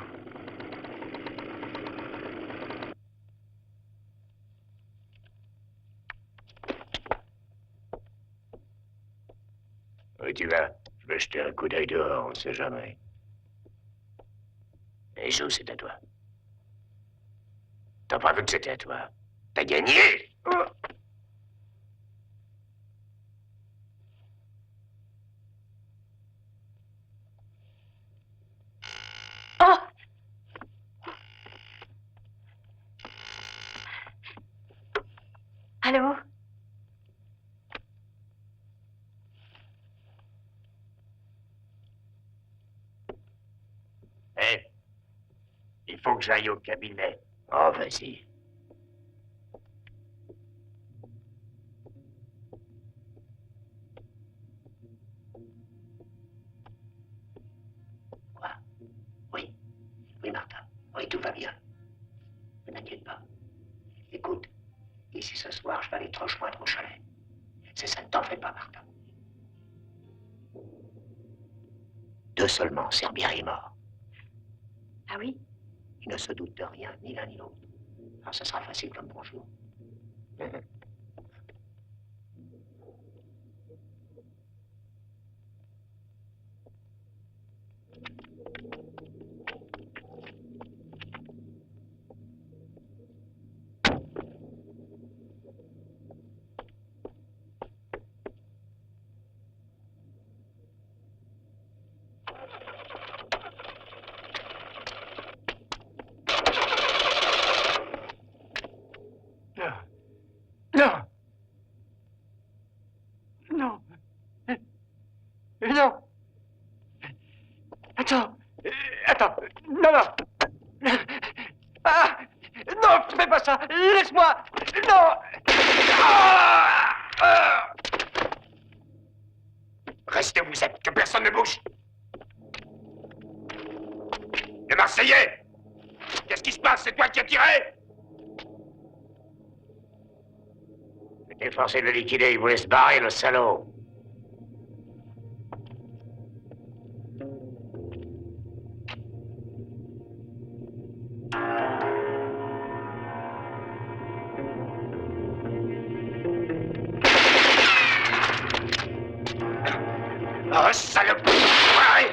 Oui, tu vas. Je vais jeter un coup d'œil dehors, on ne sait jamais. Et joue, c'est à toi. T'as pas vu que c'était à toi? T'as gagné! Oh! Allô? Hé, il faut que j'aille au cabinet. Oh, vas-y. Quoi? Oui. Oui, Martha. Oui, tout va bien. Ne t'inquiète pas. Écoute, ici ce soir, je vais aller te rejoindre au chalet. C'est ça, ne t'en fais pas, Martha. Deux seulement, Serbia est mort. Ah oui? Il ne se doute de rien, ni l'un ni l'autre. Alors ce sera facile comme bonjour. Mais non. Attends. Attends. Non, non. Ah. Non, fais pas ça. Laisse-moi. Non. Ah. Ah. Restez où vous êtes, que personne ne bouge. Le Marseillais! Qu'est-ce qui se passe? C'est toi qui as tiré? J'étais forcé de le liquider. Il voulait se barrer, le salaud. Oh, salope! Ouais.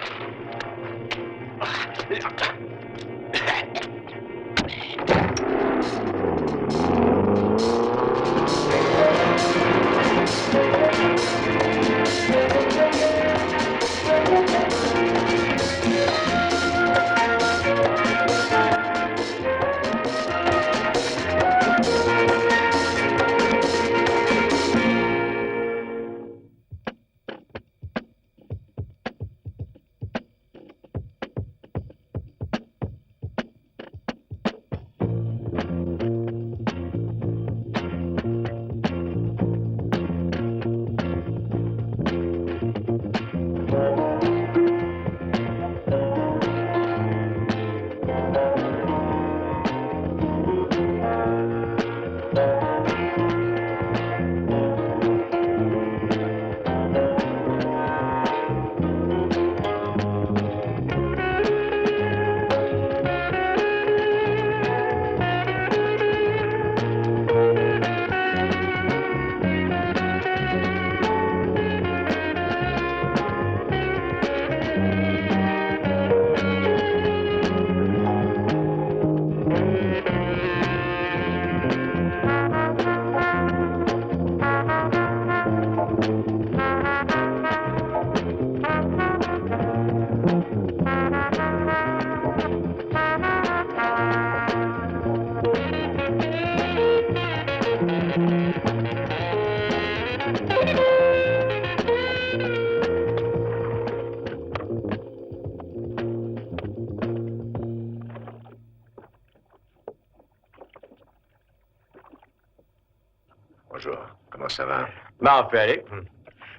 Bonjour. Comment ça va? Bon, on peut aller.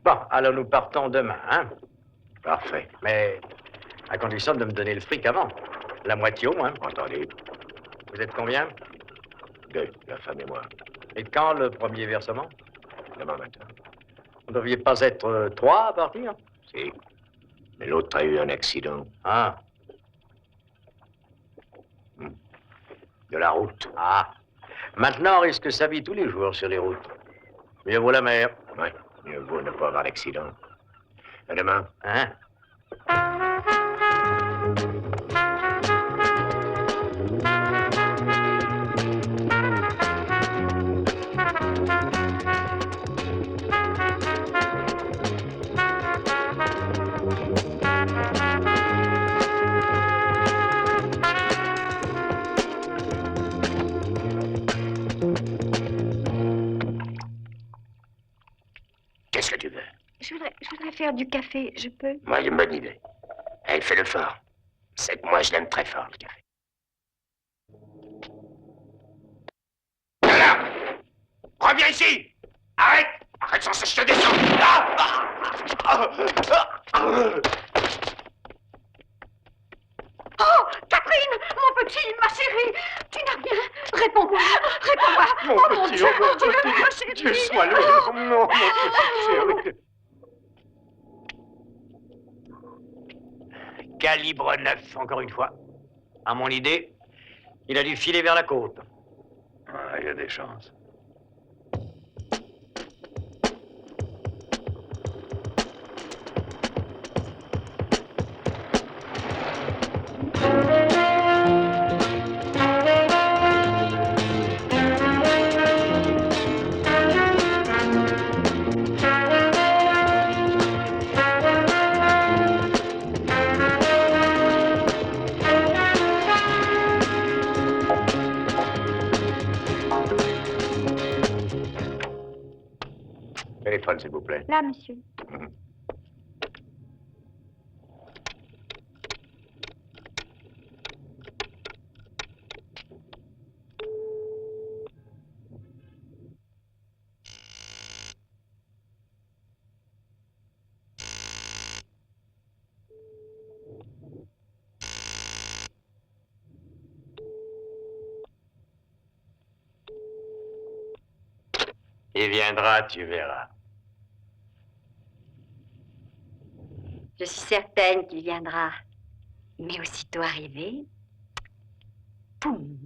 Bon, alors nous partons demain, hein? Parfait. Mais à condition de me donner le fric avant. La moitié au moins. Entendu. Vous êtes combien? 2, la femme et moi. Et quand le premier versement? Demain matin. Vous ne deviez pas être 3 à partir? Si. Mais l'autre a eu un accident. Ah. De la route. Ah. Maintenant, on risque sa vie tous les jours sur les routes. Mieux vaut la mer. Ouais. Mieux vaut ne pas avoir d'accident. À demain. Hein? Qu'est-ce que tu veux? Je voudrais faire du café, je peux? Moi, j'ai une bonne idée. Elle fait le fort. C'est que moi, je l'aime très fort, le café. Voilà! Reviens ici! Arrête! Arrête sans ça, je te descends! Oh, Catherine, mon petit, ma chérie, tu n'as rien. Réponds-moi, réponds-moi. Oh mon Dieu, ma chérie. Dieu soit loué. Non, mon petit chéri. Calibre 9, encore une fois. À mon idée, il a dû filer vers la côte. Ah, il y a des chances. Téléphone, s'il vous plaît. Là, monsieur. il viendra, tu verras. Je suis certaine qu'il viendra. Mais aussitôt arrivé, poum.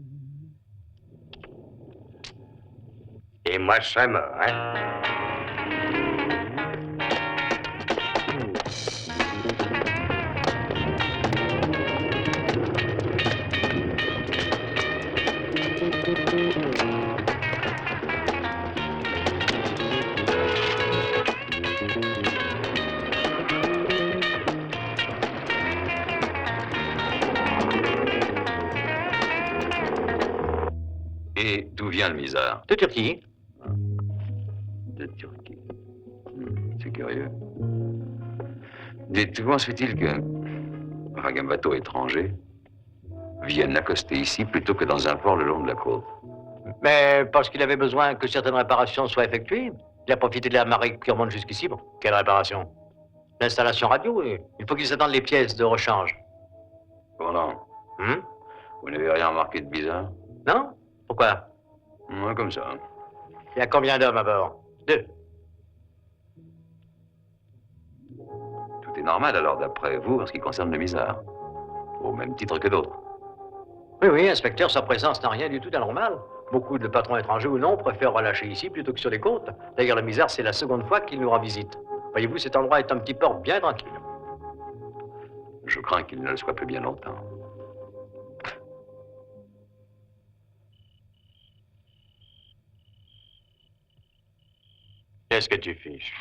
Et moi, je serai mort, hein? Et d'où vient le misard? De Turquie. De Turquie. C'est curieux. Dites, comment se fait-il qu'un bateau étranger vienne accoster ici plutôt que dans un port le long de la côte? Mais parce qu'il avait besoin que certaines réparations soient effectuées. Il a profité de la marée qui remonte jusqu'ici. Bon, quelle réparation? L'installation radio, il faut qu'ils attendent les pièces de rechange. Bon, non. Vous n'avez rien remarqué de bizarre? Non? Pourquoi? Ouais, comme ça. Il y a combien d'hommes à bord? 2. Tout est normal alors, d'après vous, en ce qui concerne le misard. Au même titre que d'autres. Oui, oui, inspecteur, sa présence n'a rien du tout d'anormal. Beaucoup de patrons étrangers ou non préfèrent relâcher ici plutôt que sur les côtes. D'ailleurs, le misard, c'est la seconde fois qu'il nous rend visite. Voyez-vous, cet endroit est un petit port bien tranquille. Je crains qu'il ne le soit plus bien longtemps. Qu'est-ce que tu fiches?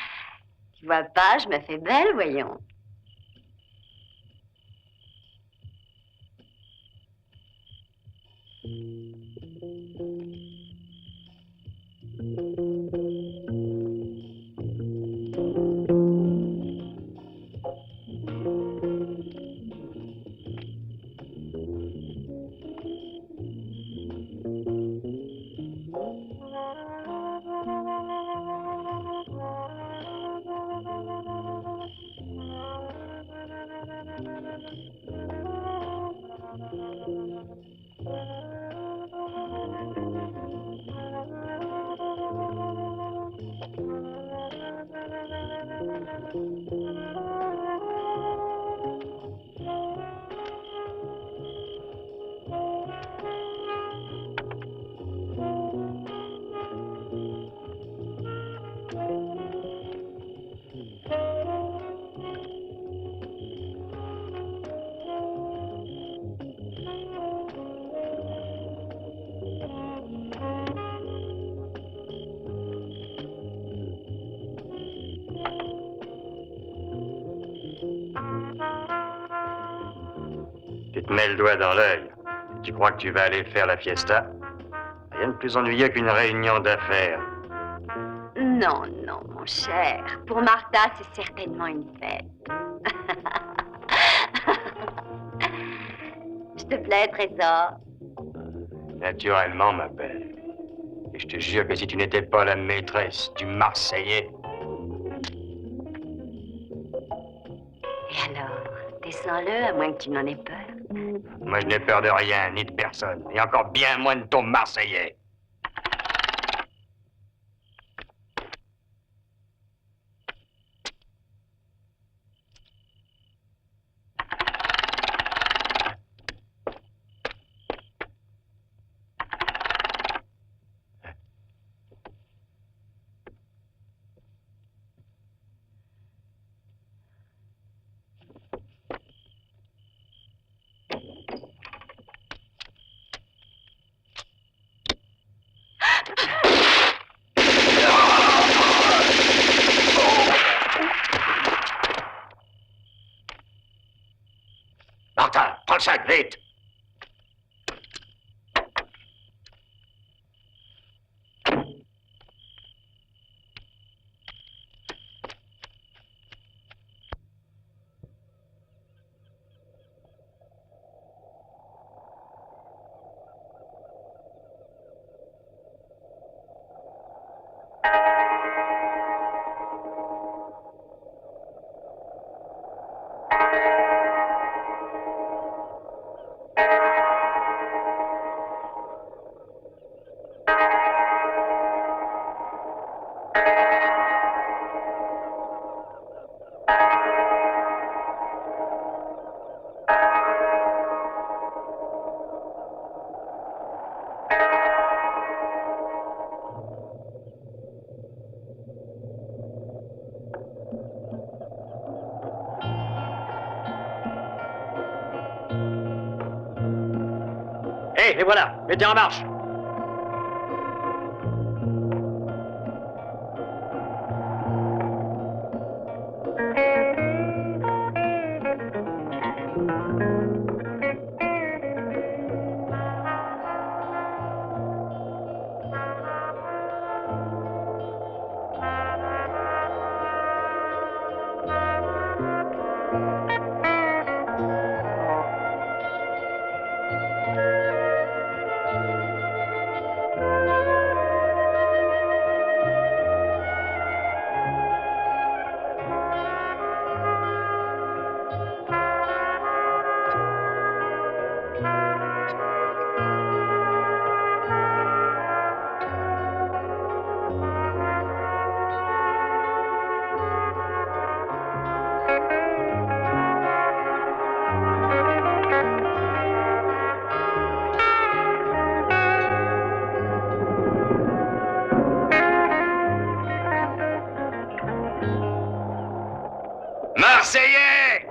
Tu vois pas, je me fais belle, voyons. Tu te mets le doigt dans l'œil. Tu crois que tu vas aller faire la fiesta? Rien de plus ennuyeux qu'une réunion d'affaires. Non, non, mon cher. Pour Martha, c'est certainement une fête. Je te plais, trésor? Naturellement, ma belle. Et je te jure que si tu n'étais pas la maîtresse du Marseillais... Et alors, descends-le, à moins que tu n'en aies peur. Moi, je n'ai peur de rien, ni de personne. Et encore bien moins de ton Marseillais. Martin, prends le sac, vite! Allez, les voilà, mettez en marche. Marseillais!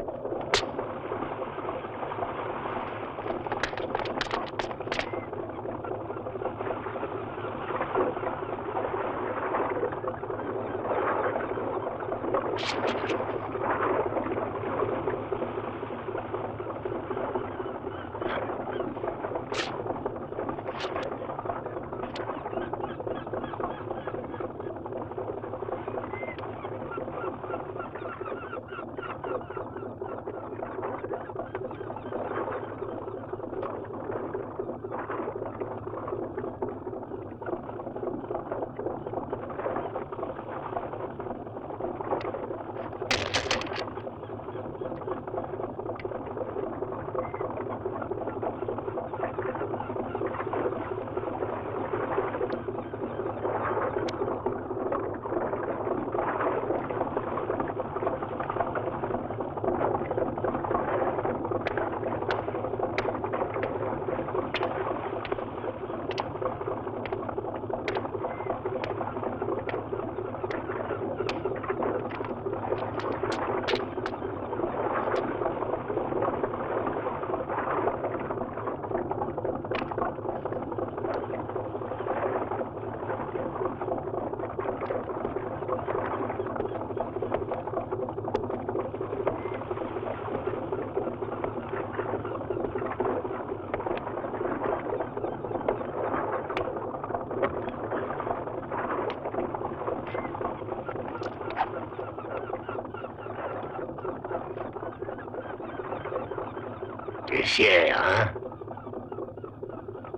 T'es fier, hein?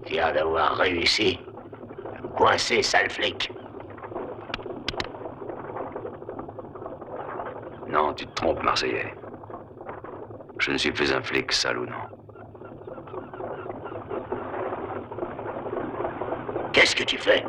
Fier d'avoir réussi à me coincer, sale flic. Non, tu te trompes, Marseillais. Je ne suis plus un flic, sale ou non. Qu'est-ce que tu fais?